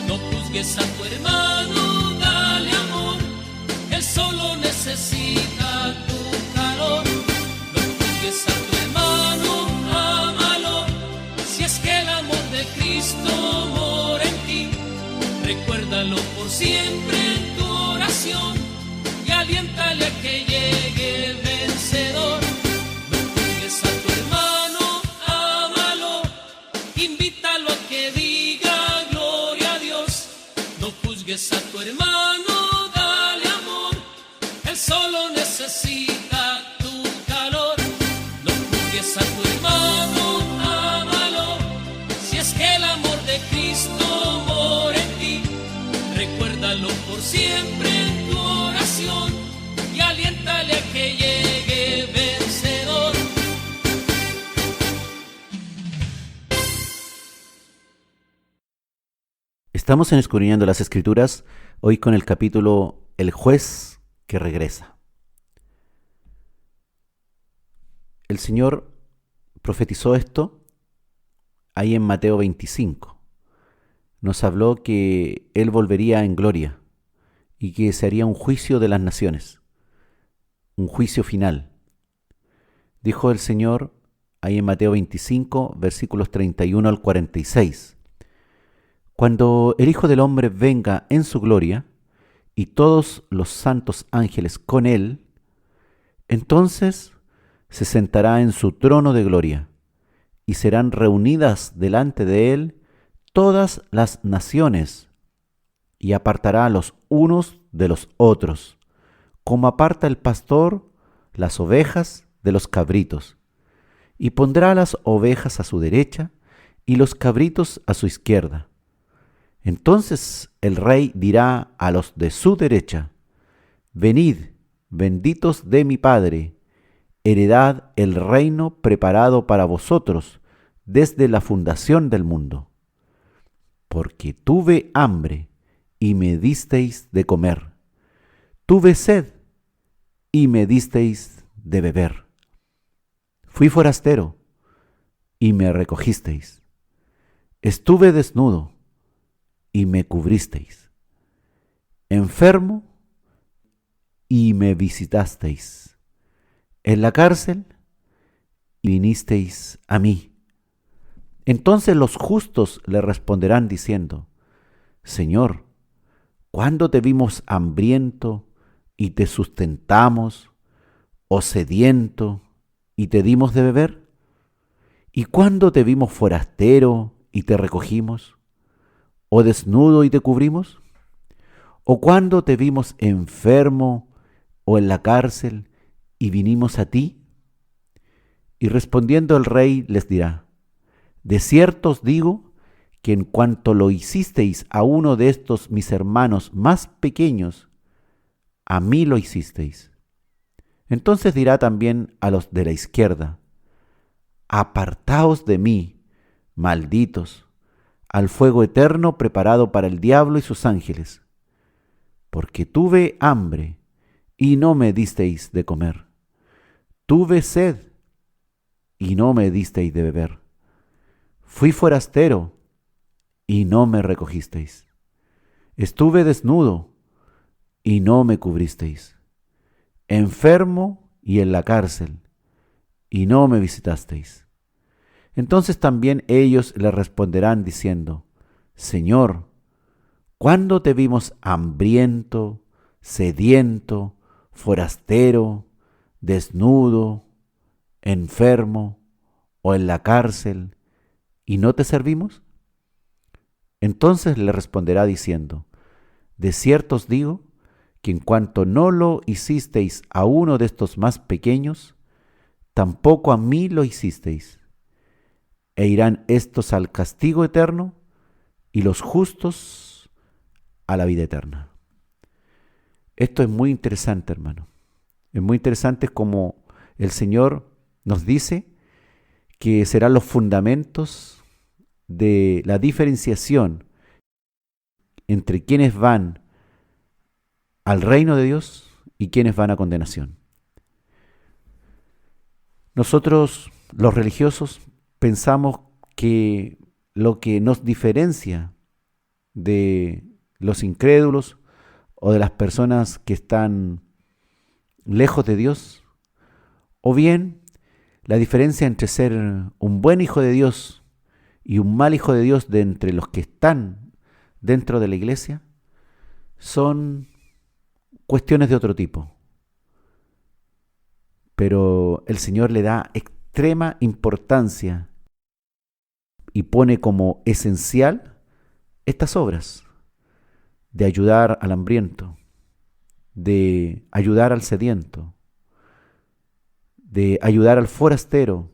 Speaker 7: No juzgues a tu hermano, dale amor, él solo necesita tu calor. No juzgues a tu hermano, ámalo, si es que el amor de Cristo mora en ti. Recuérdalo por siempre en tu oración y aliéntale a que llegue vencedor. No juzgues a tu hermano, ámalo, invítalo a que diga gloria a Dios. No juzgues a tu hermano, dale amor, él solo necesita tu calor. No juzgues a tu hermano, ámalo, si es que el amor de Cristo mora en ti. Recuérdalo por siempre en tu oración y aliéntale a que llegue vencedor.
Speaker 2: Estamos en Escudriñando las Escrituras, hoy con el capítulo El juez que regresa. El Señor profetizó esto ahí en Mateo 25. Nos habló que Él volvería en gloria y que se haría un juicio de las naciones, un juicio final. Dijo el Señor ahí en Mateo 25, versículos 31 al 46. Cuando el Hijo del Hombre venga en su gloria y todos los santos ángeles con Él, entonces se sentará en su trono de gloria y serán reunidas delante de Él todas las naciones, y apartará a los unos de los otros, como aparta el pastor las ovejas de los cabritos, y pondrá las ovejas a su derecha y los cabritos a su izquierda. Entonces el rey dirá a los de su derecha: venid, benditos de mi Padre, heredad el reino preparado para vosotros desde la fundación del mundo. Porque tuve hambre y me disteis de comer, tuve sed y me disteis de beber. Fui forastero y me recogisteis, estuve desnudo y me cubristeis, enfermo y me visitasteis, en la cárcel y vinisteis a mí. Entonces los justos le responderán diciendo: Señor, ¿cuándo te vimos hambriento y te sustentamos, o sediento y te dimos de beber? ¿Y cuándo te vimos forastero y te recogimos, o desnudo y te cubrimos? ¿O cuándo te vimos enfermo o en la cárcel y vinimos a ti? Y respondiendo el rey les dirá: de cierto os digo que en cuanto lo hicisteis a uno de estos mis hermanos más pequeños, a mí lo hicisteis. Entonces dirá también a los de la izquierda: apartaos de mí, malditos, al fuego eterno preparado para el diablo y sus ángeles, porque tuve hambre y no me disteis de comer, tuve sed y no me disteis de beber, fui forastero y no me recogisteis, estuve desnudo y no me cubristeis, enfermo y en la cárcel y no me visitasteis. Entonces también ellos le responderán diciendo: Señor, ¿cuándo te vimos hambriento, sediento, forastero, desnudo, enfermo o en la cárcel y no te servimos? Entonces le responderá diciendo: de cierto os digo que en cuanto no lo hicisteis a uno de estos más pequeños, tampoco a mí lo hicisteis. E irán estos al castigo eterno y los justos a la vida eterna. Esto es muy interesante, hermano. Es muy interesante como el Señor nos dice que serán los fundamentos de la diferenciación entre quienes van al reino de Dios y quienes van a condenación. Nosotros, los religiosos, pensamos que lo que nos diferencia de los incrédulos o de las personas que están lejos de Dios, o bien la diferencia entre ser un buen hijo de Dios y un mal hijo de Dios de entre los que están dentro de la iglesia, son cuestiones de otro tipo. Pero el Señor le da extrema importancia y pone como esencial estas obras de ayudar al hambriento, de ayudar al sediento, de ayudar al forastero,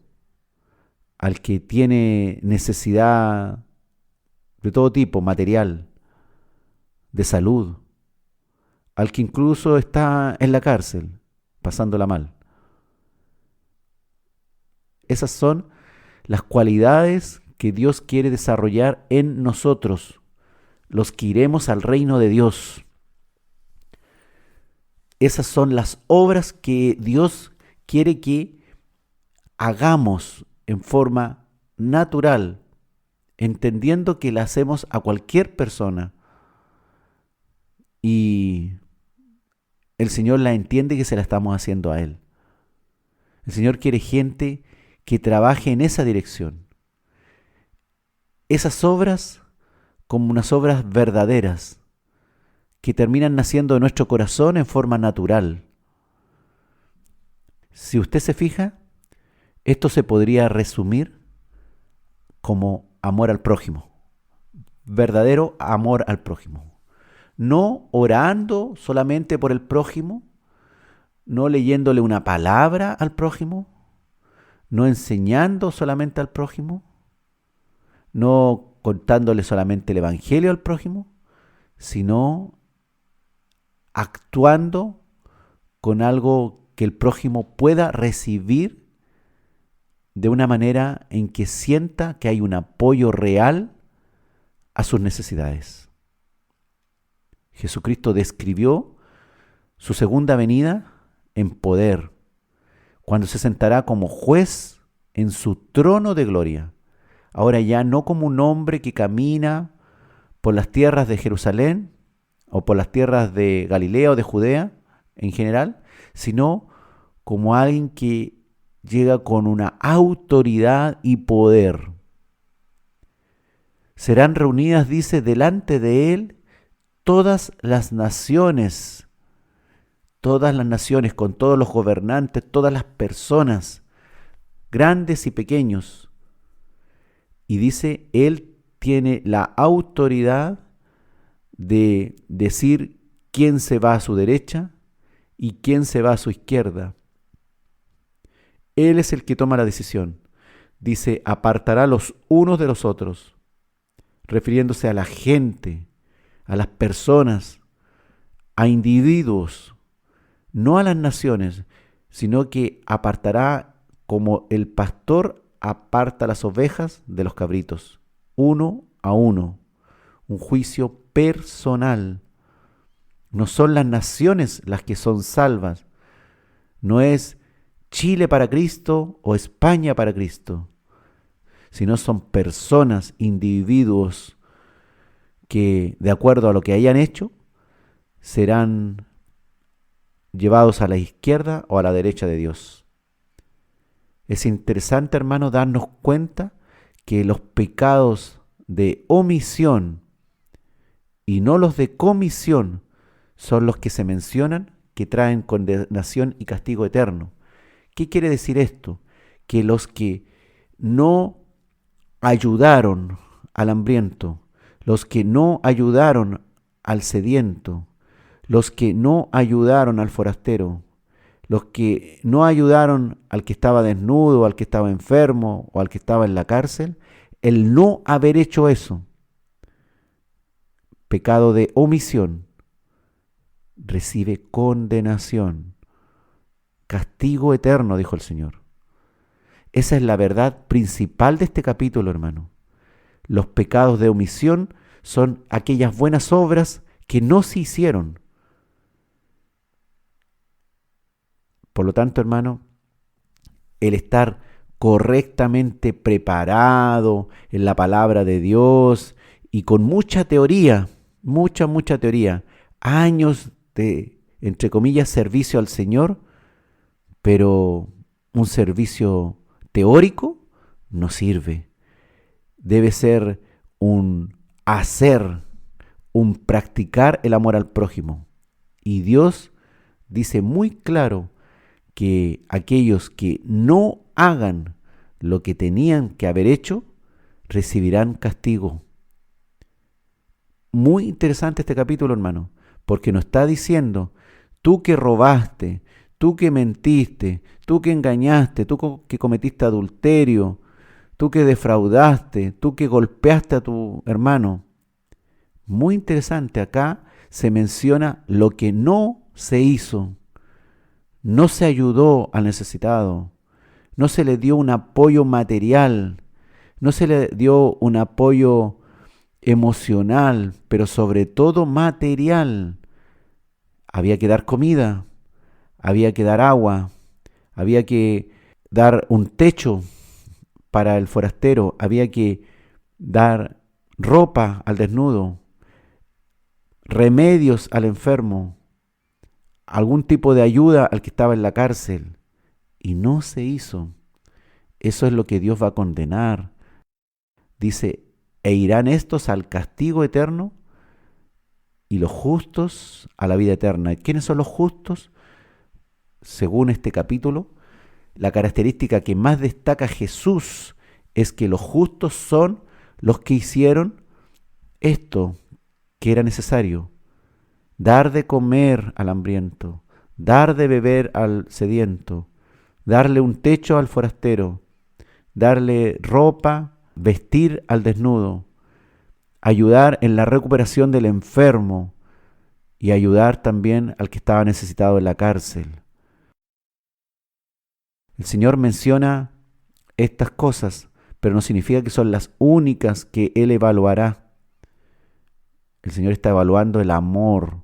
Speaker 2: al que tiene necesidad de todo tipo, material, de salud, al que incluso está en la cárcel, pasándola mal. Esas son las cualidades que Dios quiere desarrollar en nosotros, los que iremos al reino de Dios. Esas son las obras que Dios quiere que hagamos en forma natural, entendiendo que la hacemos a cualquier persona. Y el Señor la entiende que se la estamos haciendo a Él. El Señor quiere gente que trabaje en esa dirección. Esas obras como unas obras verdaderas que terminan naciendo de nuestro corazón en forma natural. Si usted se fija, esto se podría resumir como amor al prójimo, verdadero amor al prójimo. No orando solamente por el prójimo, no leyéndole una palabra al prójimo, no enseñando solamente al prójimo, no contándole solamente el evangelio al prójimo, sino actuando con algo que el prójimo pueda recibir de una manera en que sienta que hay un apoyo real a sus necesidades. Jesucristo describió su segunda venida en poder, cuando se sentará como juez en su trono de gloria. Ahora ya no como un hombre que camina por las tierras de Jerusalén o por las tierras de Galilea o de Judea en general, sino como alguien que llega con una autoridad y poder. Serán reunidas, dice, delante de él todas las naciones con todos los gobernantes, todas las personas, grandes y pequeños. Y dice, él tiene la autoridad de decir quién se va a su derecha y quién se va a su izquierda. Él es el que toma la decisión. Dice, apartará los unos de los otros, refiriéndose a la gente, a las personas, a individuos, no a las naciones, sino que apartará como el pastor aparta las ovejas de los cabritos, uno a uno, un juicio personal. No son las naciones las que son salvas, no es Chile para Cristo o España para Cristo, sino son personas, individuos que, de acuerdo a lo que hayan hecho, serán llevados a la izquierda o a la derecha de Dios. Es interesante, hermano, darnos cuenta que los pecados de omisión y no los de comisión son los que se mencionan, que traen condenación y castigo eterno. ¿Qué quiere decir esto? Que los que no ayudaron al hambriento, los que no ayudaron al sediento, los que no ayudaron al forastero, los que no ayudaron al que estaba desnudo, al que estaba enfermo o al que estaba en la cárcel, el no haber hecho eso, pecado de omisión, recibe condenación, castigo eterno, dijo el Señor. Esa es la verdad principal de este capítulo, hermano. Los pecados de omisión son aquellas buenas obras que no se hicieron. Por lo tanto, hermano, el estar correctamente preparado en la palabra de Dios y con mucha teoría, mucha teoría, años de, entre comillas, servicio al Señor, pero un servicio teórico no sirve. Debe ser un hacer, un practicar el amor al prójimo. Y Dios dice muy claro que aquellos que no hagan lo que tenían que haber hecho, recibirán castigo. Muy interesante este capítulo, hermano, porque nos está diciendo, tú que robaste, tú que mentiste, tú que engañaste, tú que cometiste adulterio, tú que defraudaste, tú que golpeaste a tu hermano. Muy interesante, acá se menciona lo que no se hizo. No se ayudó al necesitado, no se le dio un apoyo material, no se le dio un apoyo emocional, pero sobre todo material. Había que dar comida, había que dar agua, había que dar un techo para el forastero, había que dar ropa al desnudo, remedios al enfermo, algún tipo de ayuda al que estaba en la cárcel. Y no se hizo. Eso es lo que Dios va a condenar. Dice, e irán estos al castigo eterno y los justos a la vida eterna. ¿Quiénes son los justos? Según este capítulo, la característica que más destaca Jesús es que los justos son los que hicieron esto que era necesario: dar de comer al hambriento, dar de beber al sediento, darle un techo al forastero, darle ropa, vestir al desnudo, ayudar en la recuperación del enfermo y ayudar también al que estaba necesitado en la cárcel. El Señor menciona estas cosas, pero no significa que son las únicas que Él evaluará. El Señor está evaluando el amor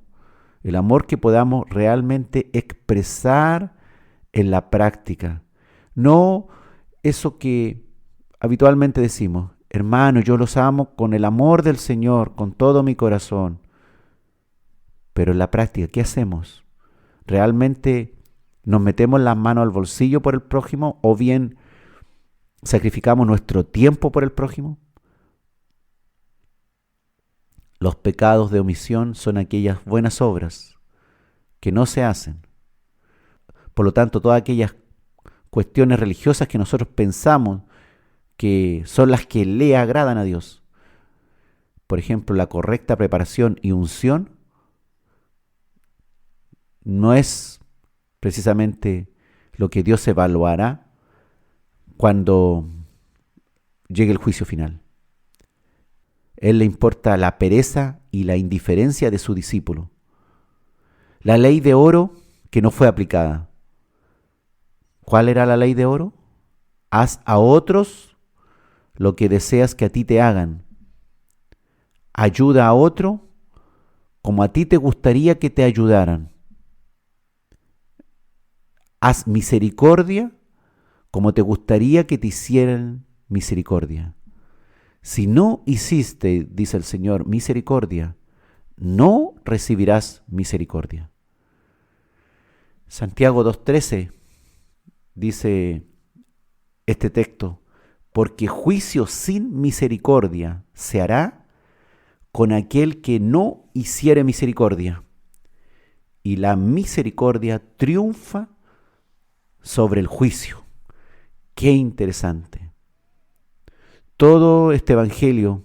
Speaker 2: que podamos realmente expresar en la práctica. No eso que habitualmente decimos, hermano, yo los amo con el amor del Señor, con todo mi corazón. Pero en la práctica, ¿qué hacemos? ¿Realmente nos metemos las manos al bolsillo por el prójimo o bien sacrificamos nuestro tiempo por el prójimo? Los pecados de omisión son aquellas buenas obras que no se hacen. Por lo tanto, todas aquellas cuestiones religiosas que nosotros pensamos que son las que le agradan a Dios, por ejemplo, la correcta preparación y unción, no es precisamente lo que Dios evaluará cuando llegue el juicio final. A Él le importa la pereza y la indiferencia de su discípulo. La ley de oro que no fue aplicada. ¿Cuál era la ley de oro? Haz a otros lo que deseas que a ti te hagan. Ayuda a otro como a ti te gustaría que te ayudaran. Haz misericordia como te gustaría que te hicieran misericordia. Si no hiciste, dice el Señor, misericordia, no recibirás misericordia. Santiago 2:13 dice este texto, porque juicio sin misericordia se hará con aquel que no hiciere misericordia, y la misericordia triunfa sobre el juicio. Qué interesante. Todo este evangelio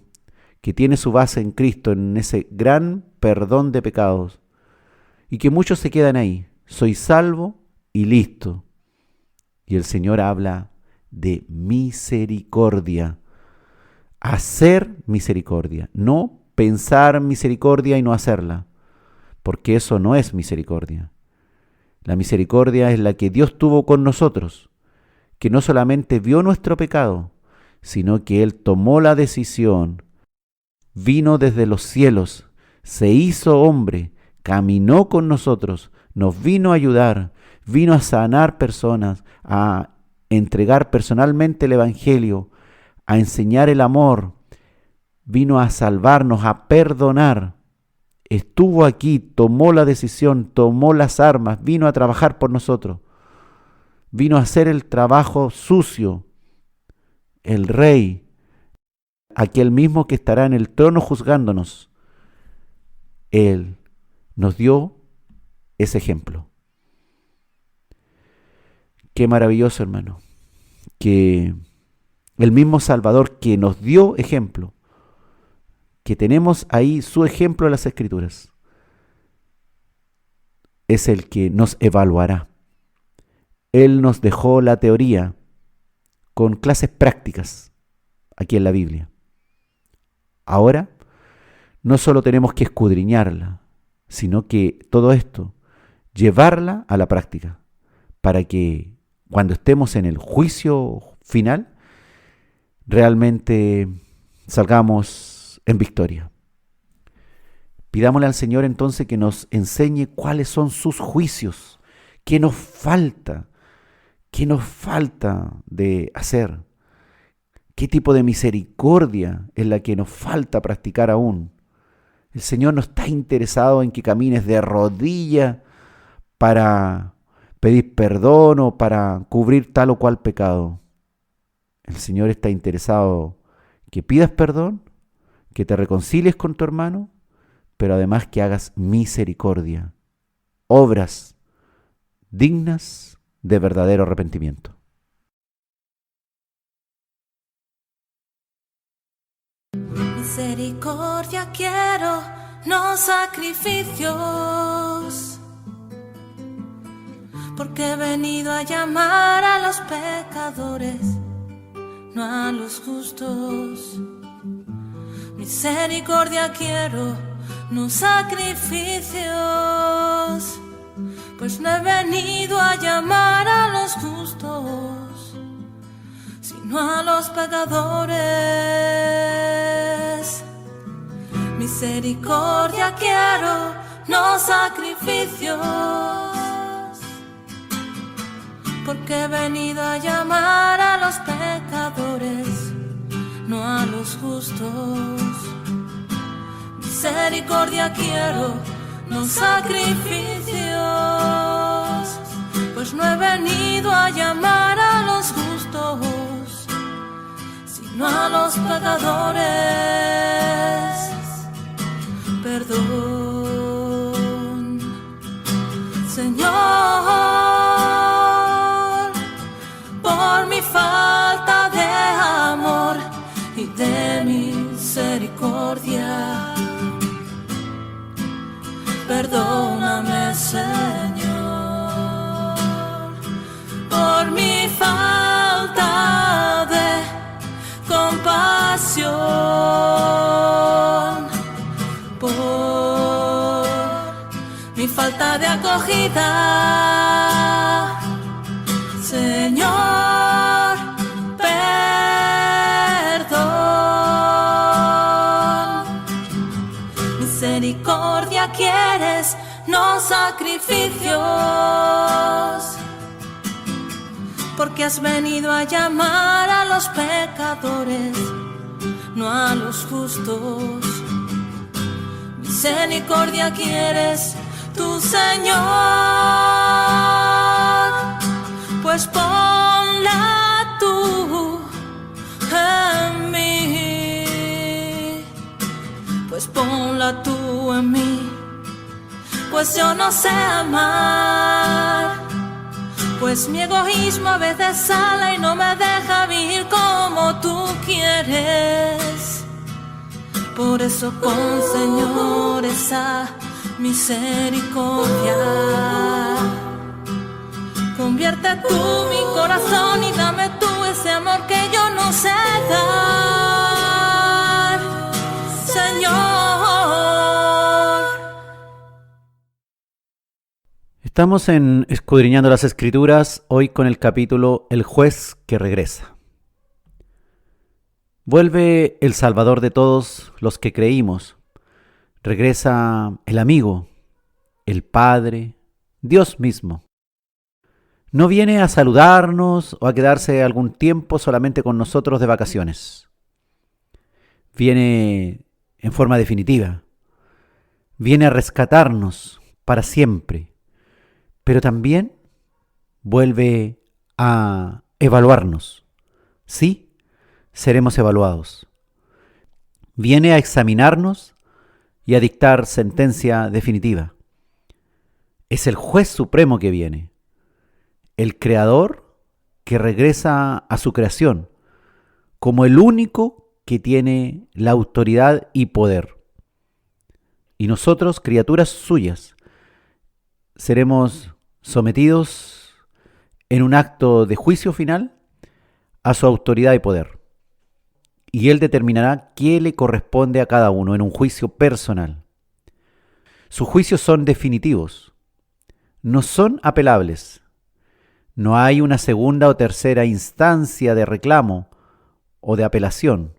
Speaker 2: que tiene su base en Cristo, en ese gran perdón de pecados, y que muchos se quedan ahí. Soy salvo y listo. Y el Señor habla de misericordia. Hacer misericordia, no pensar misericordia y no hacerla, porque eso no es misericordia. La misericordia es la que Dios tuvo con nosotros, que no solamente vio nuestro pecado, sino que Él tomó la decisión, vino desde los cielos, se hizo hombre, caminó con nosotros, nos vino a ayudar, vino a sanar personas, a entregar personalmente el Evangelio, a enseñar el amor, vino a salvarnos, a perdonar. Estuvo aquí, tomó la decisión, tomó las armas, vino a trabajar por nosotros. Vino a hacer el trabajo sucio. El Rey, aquel mismo que estará en el trono juzgándonos, Él nos dio ese ejemplo. Qué maravilloso, hermano, que el mismo Salvador que nos dio ejemplo, que tenemos ahí su ejemplo en las Escrituras, es el que nos evaluará. Él nos dejó la teoría con clases prácticas aquí en la Biblia. Ahora, no solo tenemos que escudriñarla, sino que todo esto, llevarla a la práctica, para que cuando estemos en el juicio final, realmente salgamos en victoria. Pidámosle al Señor entonces que nos enseñe cuáles son sus juicios, qué nos falta de hacer, qué tipo de misericordia es la que nos falta practicar aún. El Señor no está interesado en que camines de rodillas para pedir perdón o para cubrir tal o cual pecado. El Señor está interesado que pidas perdón, que te reconcilies con tu hermano, pero además que hagas misericordia, obras dignas de verdadero arrepentimiento.
Speaker 8: Misericordia quiero, no sacrificios, porque he venido a llamar a los pecadores, no a los justos. Misericordia quiero, no sacrificios, pues no he venido a llamar a los justos, sino a los pecadores. Misericordia quiero, no sacrificios, porque he venido a llamar a los pecadores, no a los justos. Misericordia quiero, no sacrificios, pues no he venido a llamar a los justos, sino a los pecadores. Perdón, Señor, por mi falta de amor y de misericordia. Perdóname, Señor, por mi falta de compasión, por mi falta de acogida. Señor, perdón. Misericordia quieres, no sacrificios, porque has venido a llamar a los pecadores, no a los justos. Misericordia quieres tú, Señor, pues ponla tú en mí, pues ponla tú en mí, pues yo no sé amar, pues mi egoísmo a veces sale y no me deja vivir como tú quieres. Por eso pon, Señor, esa misericordia. Convierte tú mi corazón y dame tú ese amor que yo no sé dar, Señor.
Speaker 2: Estamos en Escudriñando las Escrituras, hoy con el capítulo El juez que regresa. Vuelve el Salvador de todos los que creímos. Regresa el amigo, el Padre, Dios mismo. No viene a saludarnos o a quedarse algún tiempo solamente con nosotros de vacaciones. Viene en forma definitiva. Viene a rescatarnos para siempre. Pero también vuelve a evaluarnos. Sí, seremos evaluados. Viene a examinarnos y a dictar sentencia definitiva. Es el juez supremo que viene, el creador que regresa a su creación como el único que tiene la autoridad y poder. Y nosotros, criaturas suyas, seremos sometidos en un acto de juicio final a su autoridad y poder. Y Él determinará qué le corresponde a cada uno en un juicio personal. Sus juicios son definitivos, no son apelables. No hay una segunda o tercera instancia de reclamo o de apelación.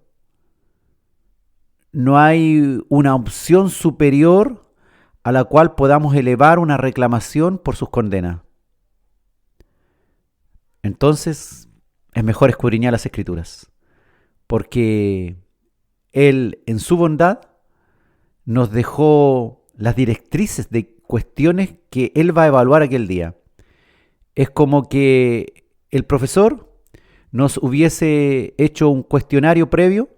Speaker 2: No hay una opción superior a la cual podamos elevar una reclamación por sus condenas. Entonces, es mejor escudriñar las Escrituras, porque Él, en su bondad, nos dejó las directrices de cuestiones que Él va a evaluar aquel día. Es como que el profesor nos hubiese hecho un cuestionario previo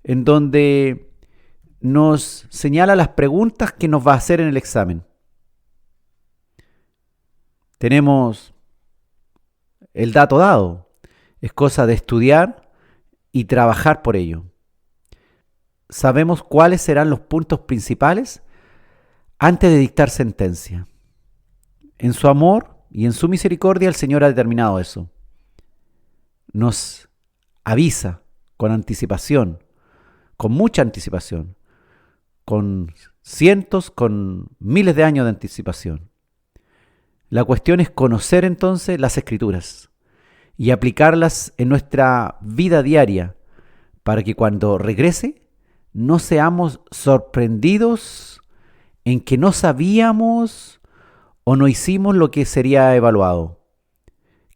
Speaker 2: en donde nos señala las preguntas que nos va a hacer en el examen. Tenemos el dato dado. Es cosa de estudiar y trabajar por ello. Sabemos cuáles serán los puntos principales antes de dictar sentencia. En su amor y en su misericordia el Señor ha determinado eso. Nos avisa con anticipación, con mucha anticipación, con cientos, con miles de años de anticipación. La cuestión es conocer entonces las Escrituras y aplicarlas en nuestra vida diaria para que cuando regrese no seamos sorprendidos en que no sabíamos o no hicimos lo que sería evaluado,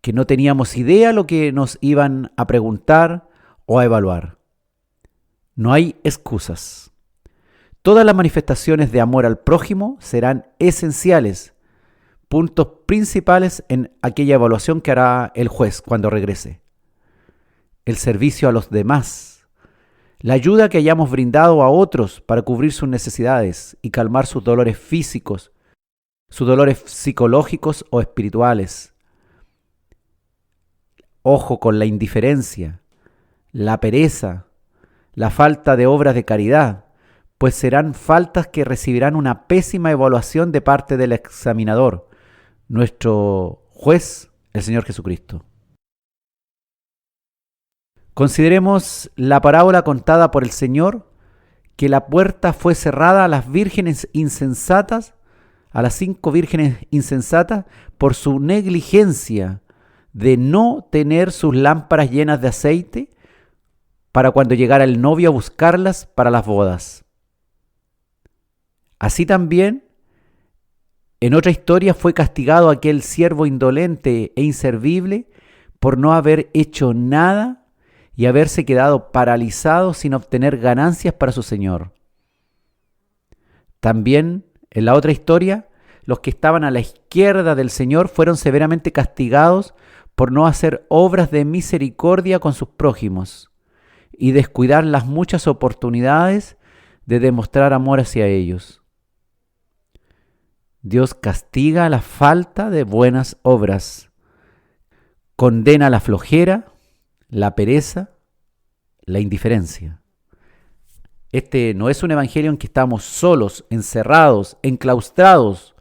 Speaker 2: que no teníamos idea lo que nos iban a preguntar o a evaluar. No hay excusas. Todas las manifestaciones de amor al prójimo serán esenciales, puntos principales en aquella evaluación que hará el juez cuando regrese. El servicio a los demás, la ayuda que hayamos brindado a otros para cubrir sus necesidades y calmar sus dolores físicos, sus dolores psicológicos o espirituales. Ojo con la indiferencia, la pereza, la falta de obras de caridad, pues serán faltas que recibirán una pésima evaluación de parte del examinador, nuestro juez, el Señor Jesucristo. Consideremos la parábola contada por el Señor, que la puerta fue cerrada a las vírgenes insensatas, a las 5 vírgenes insensatas, por su negligencia de no tener sus lámparas llenas de aceite para cuando llegara el novio a buscarlas para las bodas. Así también, en otra historia fue castigado aquel siervo indolente e inservible por no haber hecho nada y haberse quedado paralizado sin obtener ganancias para su señor. También, en la otra historia, los que estaban a la izquierda del Señor fueron severamente castigados por no hacer obras de misericordia con sus prójimos y descuidar las muchas oportunidades de demostrar amor hacia ellos. Dios castiga la falta de buenas obras, condena la flojera, la pereza, la indiferencia. Este no es un evangelio en que estamos solos, encerrados, enclaustrados,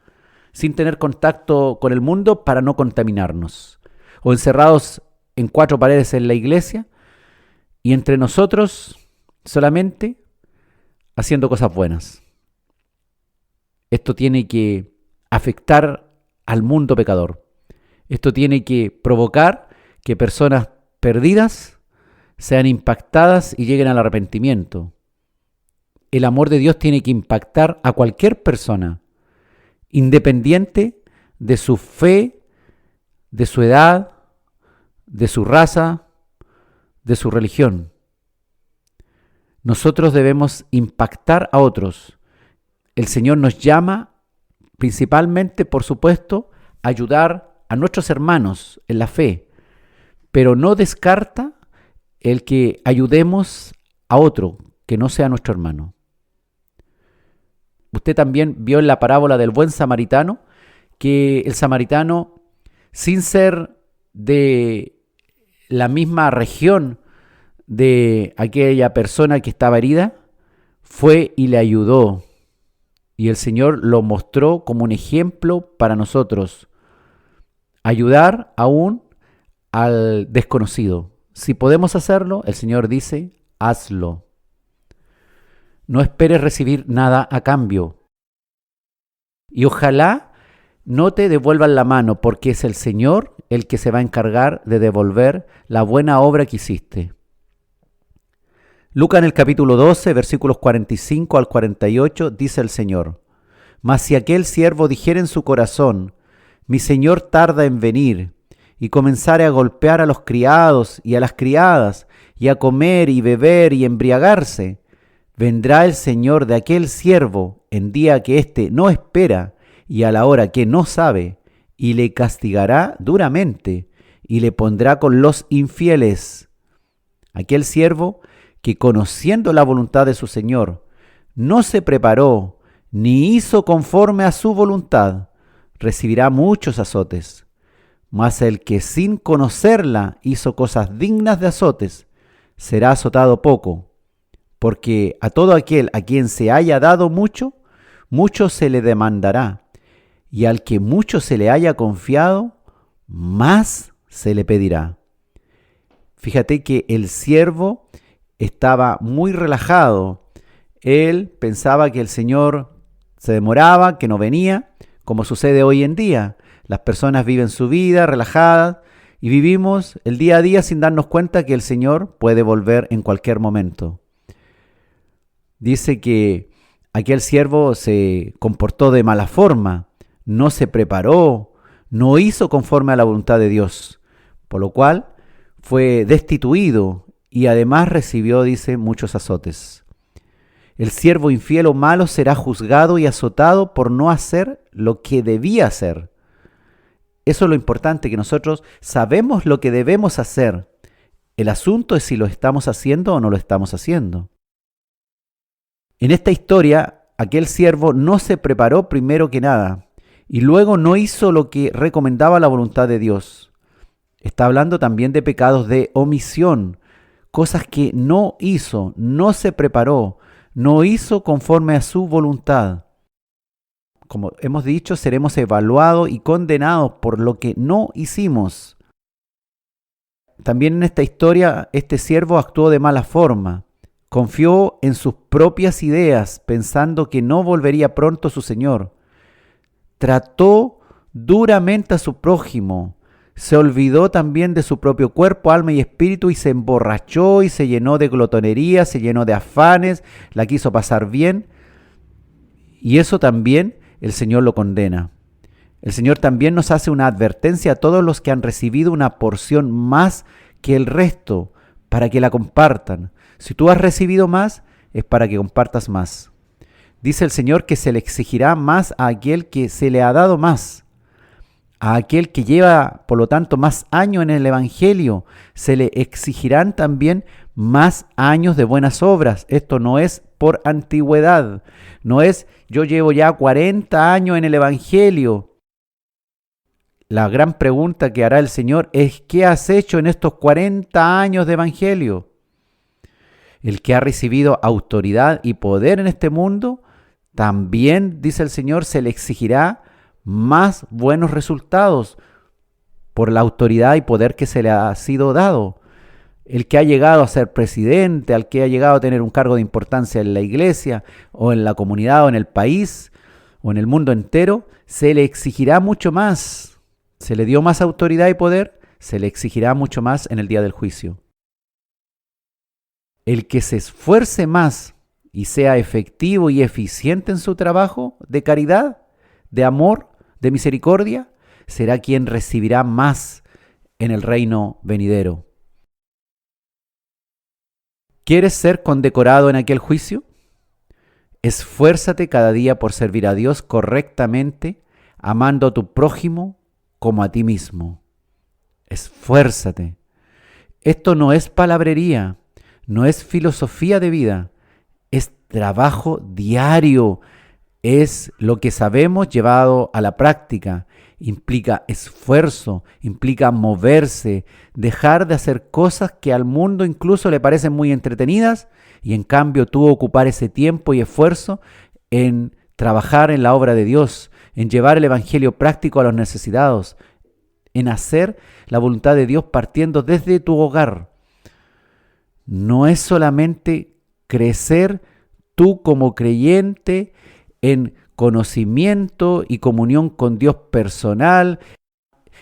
Speaker 2: sin tener contacto con el mundo para no contaminarnos. O encerrados en 4 paredes en la iglesia y entre nosotros solamente haciendo cosas buenas. Esto tiene que afectar al mundo pecador. Esto tiene que provocar que personas perdidas sean impactadas y lleguen al arrepentimiento. El amor de Dios tiene que impactar a cualquier persona, independiente de su fe, de su edad, de su raza, de su religión. Nosotros debemos impactar a otros. El Señor nos llama principalmente, por supuesto, a ayudar a nuestros hermanos en la fe, pero no descarta el que ayudemos a otro que no sea nuestro hermano. Usted también vio en la parábola del buen samaritano que el samaritano, sin ser de la misma región de aquella persona que estaba herida, fue y le ayudó. Y el Señor lo mostró como un ejemplo para nosotros. Ayudar aún al desconocido. Si podemos hacerlo, el Señor dice, hazlo. No esperes recibir nada a cambio. Y ojalá no te devuelvan la mano, porque es el Señor el que se va a encargar de devolver la buena obra que hiciste. Lucas en el capítulo 12, versículos 45 al 48, dice el Señor: Mas si aquel siervo dijera en su corazón, mi Señor tarda en venir, y comenzare a golpear a los criados y a las criadas, y a comer y beber y embriagarse, vendrá el Señor de aquel siervo en día que éste no espera y a la hora que no sabe, y le castigará duramente, y le pondrá con los infieles. Aquel siervo que, conociendo la voluntad de su Señor, no se preparó ni hizo conforme a su voluntad, recibirá muchos azotes. Mas el que sin conocerla hizo cosas dignas de azotes, será azotado poco. Porque a todo aquel a quien se haya dado mucho, mucho se le demandará, y al que mucho se le haya confiado, más se le pedirá. Fíjate que el siervo estaba muy relajado. Él pensaba que el Señor se demoraba, que no venía, como sucede hoy en día. Las personas viven su vida relajadas y vivimos el día a día sin darnos cuenta que el Señor puede volver en cualquier momento. Dice que aquel siervo se comportó de mala forma, no se preparó, no hizo conforme a la voluntad de Dios, por lo cual fue destituido y además recibió, dice, muchos azotes. El siervo infiel o malo será juzgado y azotado por no hacer lo que debía hacer. Eso es lo importante, que nosotros sabemos lo que debemos hacer. El asunto es si lo estamos haciendo o no lo estamos haciendo. En esta historia, aquel siervo no se preparó primero que nada y luego no hizo lo que recomendaba la voluntad de Dios. Está hablando también de pecados de omisión, cosas que no hizo, no se preparó, no hizo conforme a su voluntad. Como hemos dicho, seremos evaluados y condenados por lo que no hicimos. También en esta historia, este siervo actuó de mala forma. Confió en sus propias ideas, pensando que no volvería pronto su Señor. Trató duramente a su prójimo. Se olvidó también de su propio cuerpo, alma y espíritu y se emborrachó y se llenó de glotonería, se llenó de afanes, la quiso pasar bien. Y eso también el Señor lo condena. El Señor también nos hace una advertencia a todos los que han recibido una porción más que el resto, para que la compartan. Si tú has recibido más, es para que compartas más. Dice el Señor que se le exigirá más a aquel que se le ha dado más. A aquel que lleva, por lo tanto, más años en el Evangelio, se le exigirán también más años de buenas obras. Esto no es por antigüedad. No es, yo llevo ya 40 años en el Evangelio. La gran pregunta que hará el Señor es, ¿qué has hecho en estos 40 años de Evangelio? El que ha recibido autoridad y poder en este mundo, también, dice el Señor, se le exigirá más buenos resultados por la autoridad y poder que se le ha sido dado. El que ha llegado a ser presidente, al que ha llegado a tener un cargo de importancia en la iglesia o en la comunidad o en el país o en el mundo entero, se le exigirá mucho más. Se le dio más autoridad y poder, se le exigirá mucho más en el día del juicio. El que se esfuerce más y sea efectivo y eficiente en su trabajo de caridad, de amor, de misericordia, será quien recibirá más en el reino venidero. ¿Quieres ser condecorado en aquel juicio? Esfuérzate cada día por servir a Dios correctamente, amando a tu prójimo como a ti mismo. Esfuérzate. Esto no es palabrería, no es filosofía de vida, es trabajo diario, es lo que sabemos llevado a la práctica. Implica esfuerzo, implica moverse, dejar de hacer cosas que al mundo incluso le parecen muy entretenidas y en cambio tú ocupar ese tiempo y esfuerzo en trabajar en la obra de Dios, en llevar el evangelio práctico a los necesitados, en hacer la voluntad de Dios partiendo desde tu hogar. No es solamente crecer tú como creyente en conocimiento y comunión con Dios personal,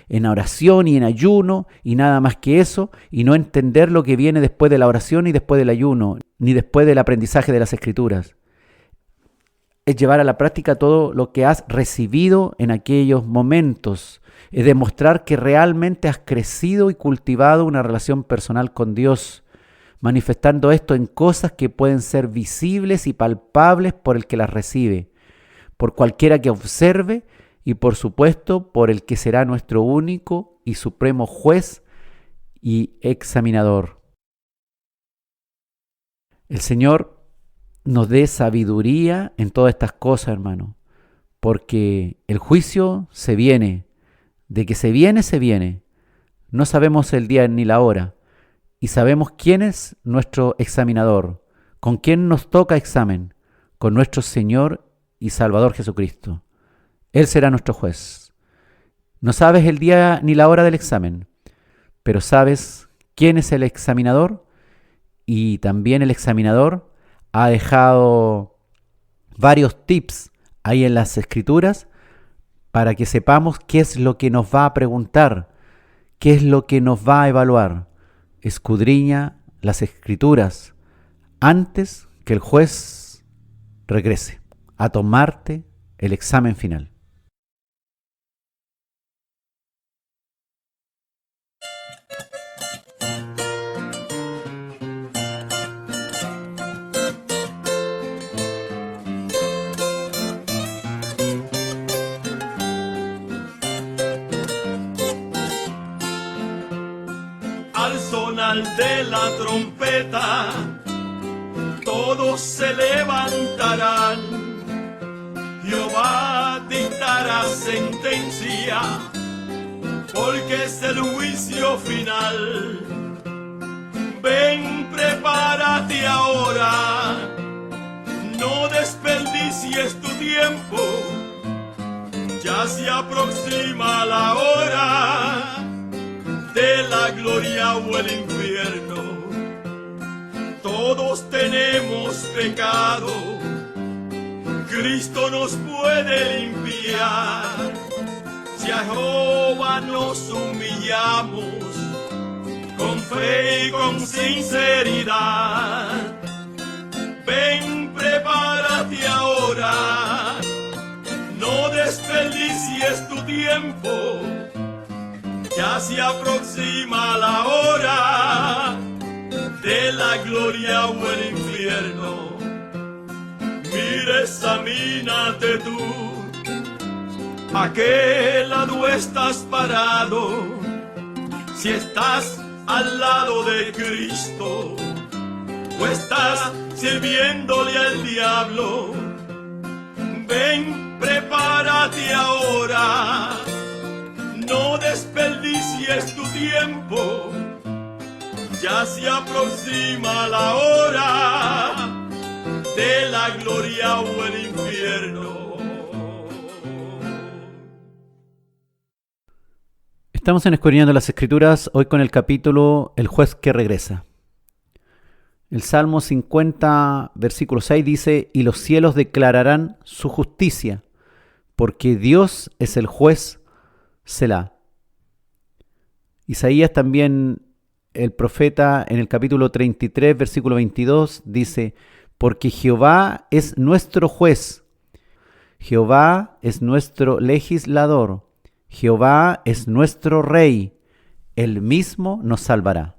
Speaker 2: en oración y en ayuno y nada más que eso, y no entender lo que viene después de la oración y después del ayuno, ni después del aprendizaje de las Escrituras. Es llevar a la práctica todo lo que has recibido en aquellos momentos, es demostrar que realmente has crecido y cultivado una relación personal con Dios, manifestando esto en cosas que pueden ser visibles y palpables por el que las recibe, por cualquiera que observe y por supuesto por el que será nuestro único y supremo juez y examinador. El Señor nos dé sabiduría en todas estas cosas, hermano, porque el juicio se viene, de que se viene, se viene. No sabemos el día ni la hora y sabemos quién es nuestro examinador, con quién nos toca examen, con nuestro Señor y Salvador Jesucristo. Él será nuestro juez. No sabes el día ni la hora del examen, pero sabes quién es el examinador y también el examinador ha dejado varios tips ahí en las Escrituras para que sepamos qué es lo que nos va a preguntar, qué es lo que nos va a evaluar. Escudriña las Escrituras antes que el juez regrese a tomarte el examen final.
Speaker 9: Al sonar de la trompeta, todos se levantarán. Jehová dictará sentencia, porque es el juicio final. Ven, prepárate ahora, no desperdicies tu tiempo, ya se aproxima la hora de la gloria o el infierno. Todos tenemos pecado, Cristo nos puede limpiar. Si a Jehová nos humillamos con fe y con sinceridad, ven, prepárate ahora, no desperdicies tu tiempo, ya se aproxima la hora de la gloria o el infierno. Mira, examínate tú, ¿a qué lado estás parado? Si estás al lado de Cristo o estás sirviéndole al diablo. Ven, prepárate ahora, no desperdicies tu tiempo, ya se aproxima la hora de la gloria o el infierno.
Speaker 2: Estamos en Escudriñando las Escrituras, hoy con el capítulo El juez que regresa. El Salmo 50, versículo 6 dice: y los cielos declararán su justicia, porque Dios es el juez, Selah. Isaías también, el profeta, en el capítulo 33, versículo 22, dice: porque Jehová es nuestro juez, Jehová es nuestro legislador, Jehová es nuestro rey, él mismo nos salvará.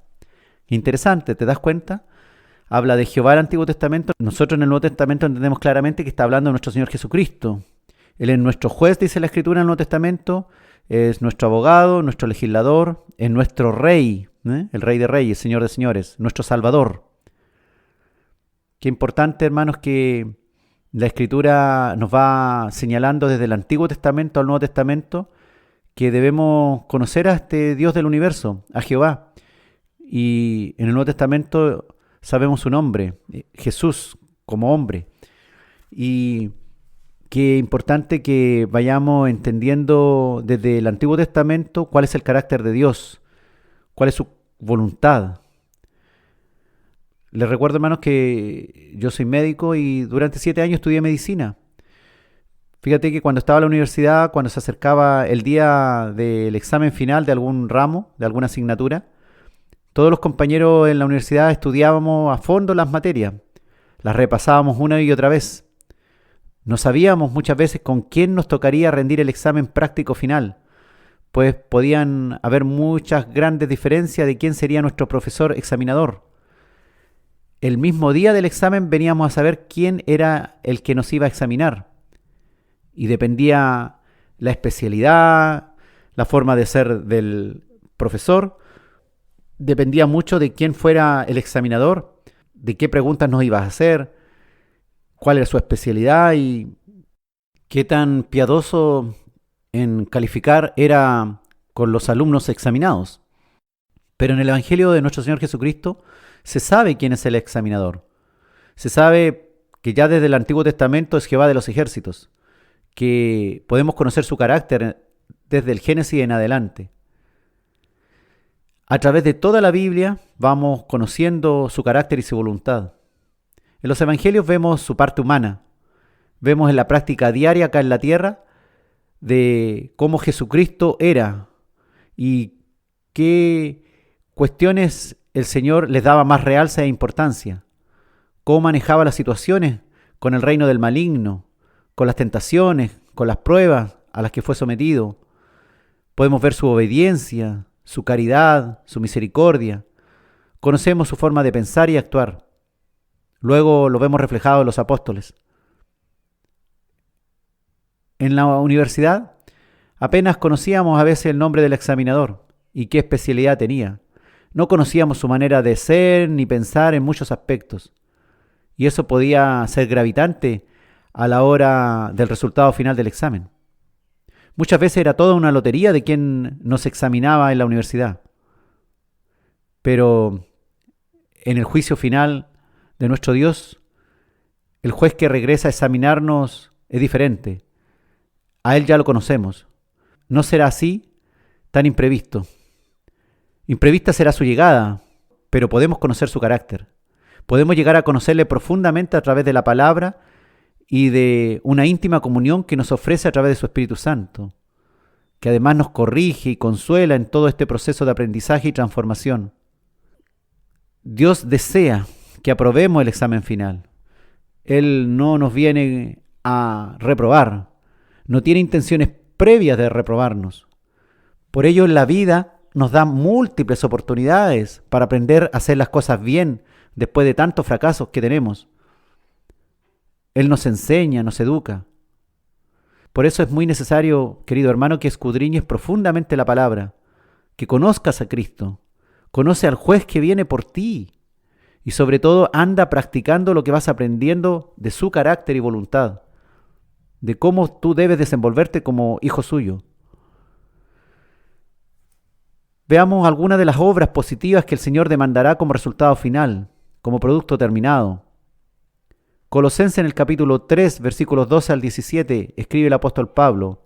Speaker 2: Interesante, ¿te das cuenta? Habla de Jehová en el Antiguo Testamento. Nosotros en el Nuevo Testamento entendemos claramente que está hablando de nuestro Señor Jesucristo. Él es nuestro juez, dice la Escritura en el Nuevo Testamento, es nuestro abogado, nuestro legislador, es nuestro rey, el Rey de Reyes, Señor de Señores, nuestro Salvador. Qué importante, hermanos, que la Escritura nos va señalando desde el Antiguo Testamento al Nuevo Testamento que debemos conocer a este Dios del universo, a Jehová. Y en el Nuevo Testamento sabemos su nombre, Jesús como hombre. Y qué importante que vayamos entendiendo desde el Antiguo Testamento cuál es el carácter de Dios, cuál es su voluntad. Les recuerdo, hermanos, que yo soy médico y durante 7 años estudié medicina. Fíjate que cuando estaba en la universidad, cuando se acercaba el día del examen final de algún ramo, de alguna asignatura, todos los compañeros en la universidad estudiábamos a fondo las materias, las repasábamos una y otra vez. No sabíamos muchas veces con quién nos tocaría rendir el examen práctico final, pues podían haber muchas grandes diferencias de quién sería nuestro profesor examinador. El mismo día del examen veníamos a saber quién era el que nos iba a examinar. Y dependía la especialidad, la forma de ser del profesor, dependía mucho de quién fuera el examinador, de qué preguntas nos iba a hacer, cuál era su especialidad y qué tan piadoso en calificar era con los alumnos examinados. Pero en el Evangelio de nuestro Señor Jesucristo se sabe quién es el examinador. Se sabe que ya desde el Antiguo Testamento es Jehová de los ejércitos, que podemos conocer su carácter desde el Génesis en adelante. A través de toda la Biblia vamos conociendo su carácter y su voluntad. En los evangelios vemos su parte humana, vemos en la práctica diaria acá en la tierra de cómo Jesucristo era y qué cuestiones el Señor les daba más realce e importancia, cómo manejaba las situaciones con el reino del maligno, con las tentaciones, con las pruebas a las que fue sometido. Podemos ver su obediencia, su caridad, su misericordia. Conocemos su forma de pensar y actuar. Luego lo vemos reflejado en los apóstoles. En la universidad apenas conocíamos a veces el nombre del examinador y qué especialidad tenía. No conocíamos su manera de ser ni pensar en muchos aspectos. Y eso podía ser gravitante a la hora del resultado final del examen. Muchas veces era toda una lotería de quien nos examinaba en la universidad. Pero en el juicio final de nuestro Dios, el juez que regresa a examinarnos es diferente. A Él ya lo conocemos. No será así tan imprevisto. Imprevista será su llegada, pero podemos conocer su carácter. Podemos llegar a conocerle profundamente a través de la palabra y de una íntima comunión que nos ofrece a través de su Espíritu Santo, que además nos corrige y consuela en todo este proceso de aprendizaje y transformación. Dios desea que aprobemos el examen final. Él no nos viene a reprobar, no tiene intenciones previas de reprobarnos. Por ello, en la vida nos da múltiples oportunidades para aprender a hacer las cosas bien después de tantos fracasos que tenemos. Él nos enseña, nos educa. Por eso es muy necesario, querido hermano, que escudriñes profundamente la palabra, que conozcas a Cristo, conoce al juez que viene por ti y sobre todo anda practicando lo que vas aprendiendo de su carácter y voluntad, de cómo tú debes desenvolverte como hijo suyo. Veamos algunas de las obras positivas que el Señor demandará como resultado final, como producto terminado. Colosenses en el capítulo 3, versículos 12 al 17, escribe el apóstol Pablo: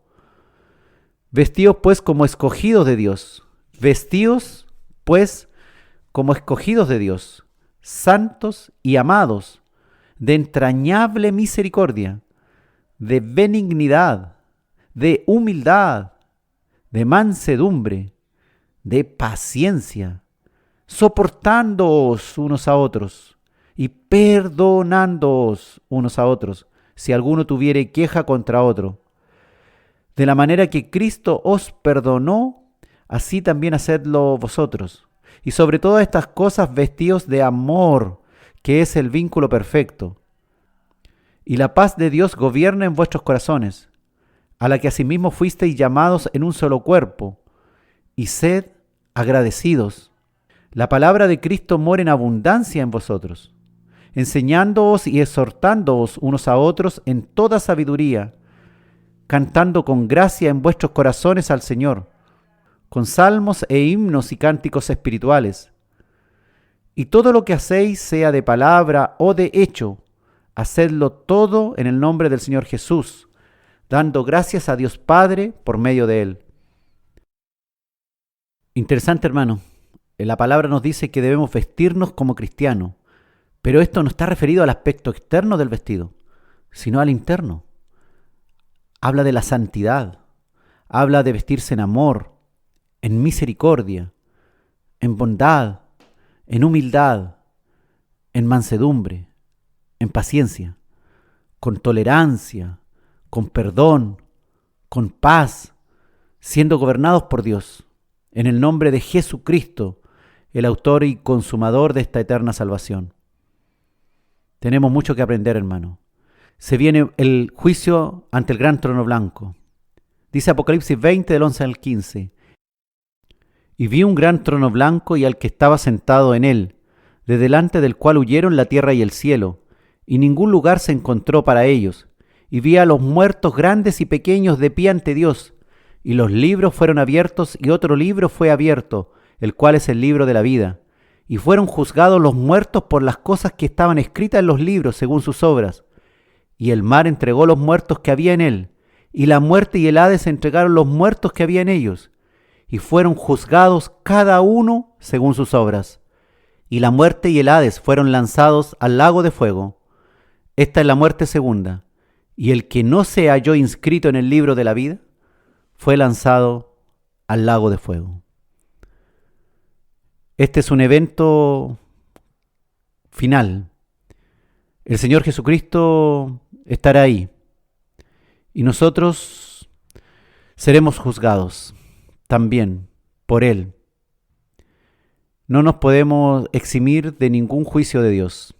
Speaker 2: Vestíos pues como escogidos de Dios. Vestíos pues como escogidos de Dios, santos y amados, de entrañable misericordia, de benignidad, de humildad, de mansedumbre, de paciencia, soportándoos unos a otros y perdonándoos unos a otros, si alguno tuviere queja contra otro. De la manera que Cristo os perdonó, así también hacedlo vosotros. Y sobre todas estas cosas vestíos de amor, que es el vínculo perfecto. Y la paz de Dios gobierna en vuestros corazones, a la que asimismo fuisteis llamados en un solo cuerpo, y sed agradecidos. La palabra de Cristo mora en abundancia en vosotros, enseñándoos y exhortándoos unos a otros en toda sabiduría, cantando con gracia en vuestros corazones al Señor, con salmos e himnos y cánticos espirituales. Y todo lo que hacéis, sea de palabra o de hecho, hacedlo todo en el nombre del Señor Jesús, dando gracias a Dios Padre por medio de Él. Interesante, hermano. La palabra nos dice que debemos vestirnos como cristianos, pero esto no está referido al aspecto externo del vestido, sino al interno. Habla de la santidad, habla de vestirse en amor, en misericordia, en bondad, en humildad, en mansedumbre, en paciencia, con tolerancia, con perdón, con paz, siendo gobernados por Dios, en el nombre de Jesucristo, el autor y consumador de esta eterna salvación. Tenemos mucho que aprender, hermano. Se viene el juicio ante el gran trono blanco. Dice Apocalipsis 20, del 11 al 15. Y vi un gran trono blanco y al que estaba sentado en él, de delante del cual huyeron la tierra y el cielo, y ningún lugar se encontró para ellos. Y vi a los muertos grandes y pequeños de pie ante Dios, y los libros fueron abiertos, y otro libro fue abierto, el cual es el libro de la vida. Y fueron juzgados los muertos por las cosas que estaban escritas en los libros según sus obras. Y el mar entregó los muertos que había en él, y la muerte y el Hades entregaron los muertos que había en ellos, y fueron juzgados cada uno según sus obras. Y la muerte y el Hades fueron lanzados al lago de fuego. Esta es la muerte segunda, y el que no se halló inscrito en el libro de la vida, fue lanzado al lago de fuego. Este es un evento final. El Señor Jesucristo estará ahí, y nosotros seremos juzgados también por Él. No nos podemos eximir de ningún juicio de Dios.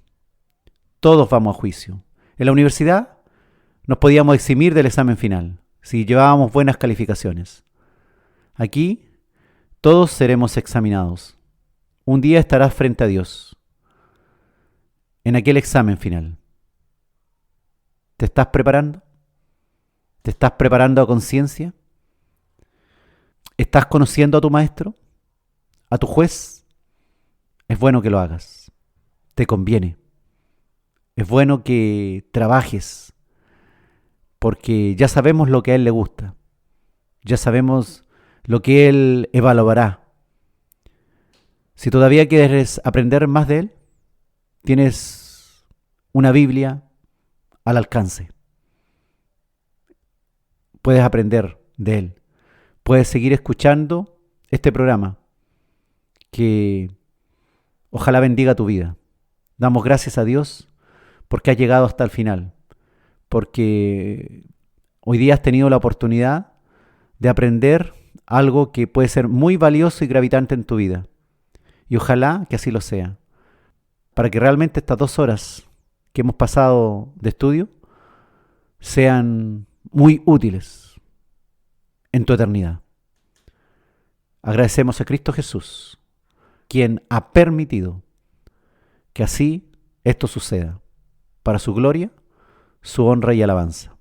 Speaker 2: Todos vamos a juicio. En la universidad nos podíamos eximir del examen final, si llevábamos buenas calificaciones. Aquí todos seremos examinados. Un día estarás frente a Dios, en aquel examen final. ¿Te estás preparando? ¿Te estás preparando a conciencia? ¿Estás conociendo a tu maestro? ¿A tu juez? Es bueno que lo hagas. Te conviene. Es bueno que trabajes, porque ya sabemos lo que a Él le gusta. Ya sabemos lo que Él evaluará. Si todavía quieres aprender más de Él, tienes una Biblia al alcance. Puedes aprender de Él. Puedes seguir escuchando este programa que ojalá bendiga tu vida. Damos gracias a Dios porque has llegado hasta el final, porque hoy día has tenido la oportunidad de aprender algo que puede ser muy valioso y gravitante en tu vida. Y ojalá que así lo sea, para que realmente estas 2 horas que hemos pasado de estudio sean muy útiles en tu eternidad. Agradecemos a Cristo Jesús, quien ha permitido que así esto suceda, para su gloria, su honra y alabanza.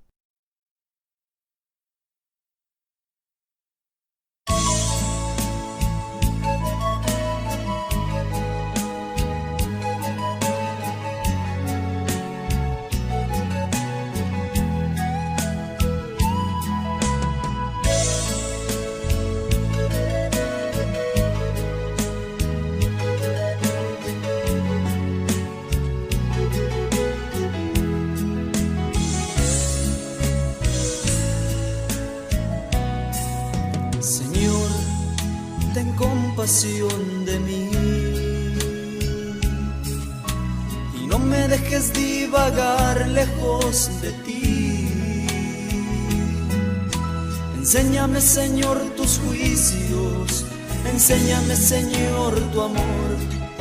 Speaker 4: compasión de mí. Y no me dejes divagar lejos de ti. Enséñame, Señor, tus juicios. Enséñame, Señor, tu amor,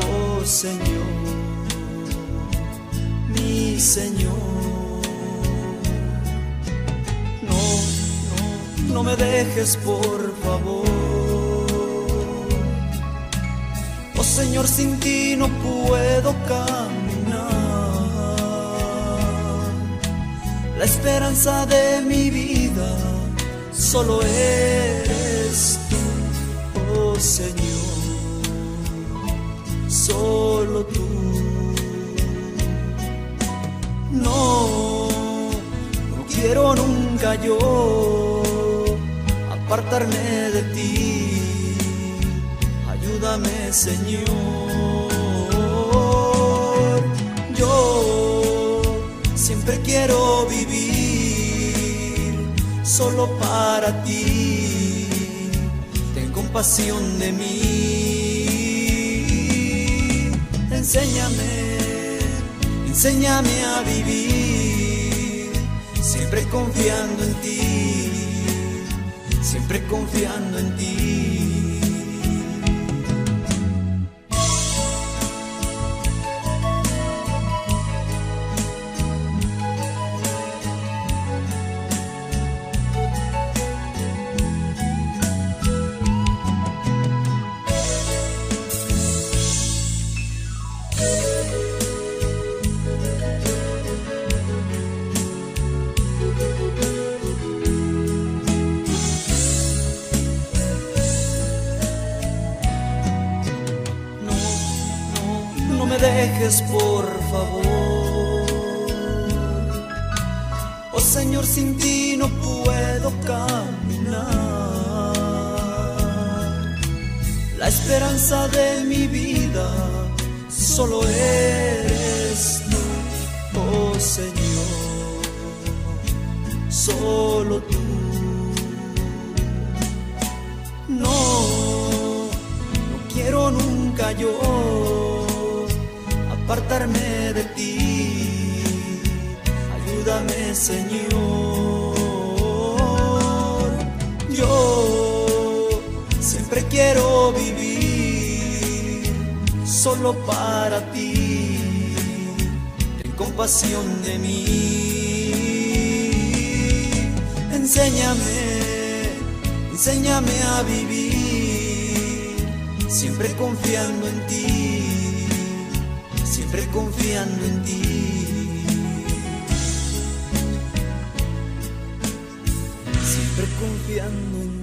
Speaker 4: oh Señor, mi Señor. No me dejes, por favor. Oh Señor, sin ti no puedo caminar. La esperanza de mi vida solo eres tú, oh Señor, solo tú. No quiero nunca yo apartarme de ti. Ayúdame, Señor. Yo siempre quiero vivir solo para ti. Ten compasión de mí. Enséñame a vivir, siempre confiando en ti, siempre confiando en ti. No me dejes, por favor. Oh Señor, sin ti no puedo caminar. La esperanza de mi vida solo eres tú, oh Señor, solo tú. No quiero nunca yo apartarme de ti. Ayúdame, Señor. Yo siempre quiero vivir solo para ti. Ten compasión de mí. Enséñame a vivir, siempre confiando en ti, siempre confiando en ti. Siempre confiando en ti.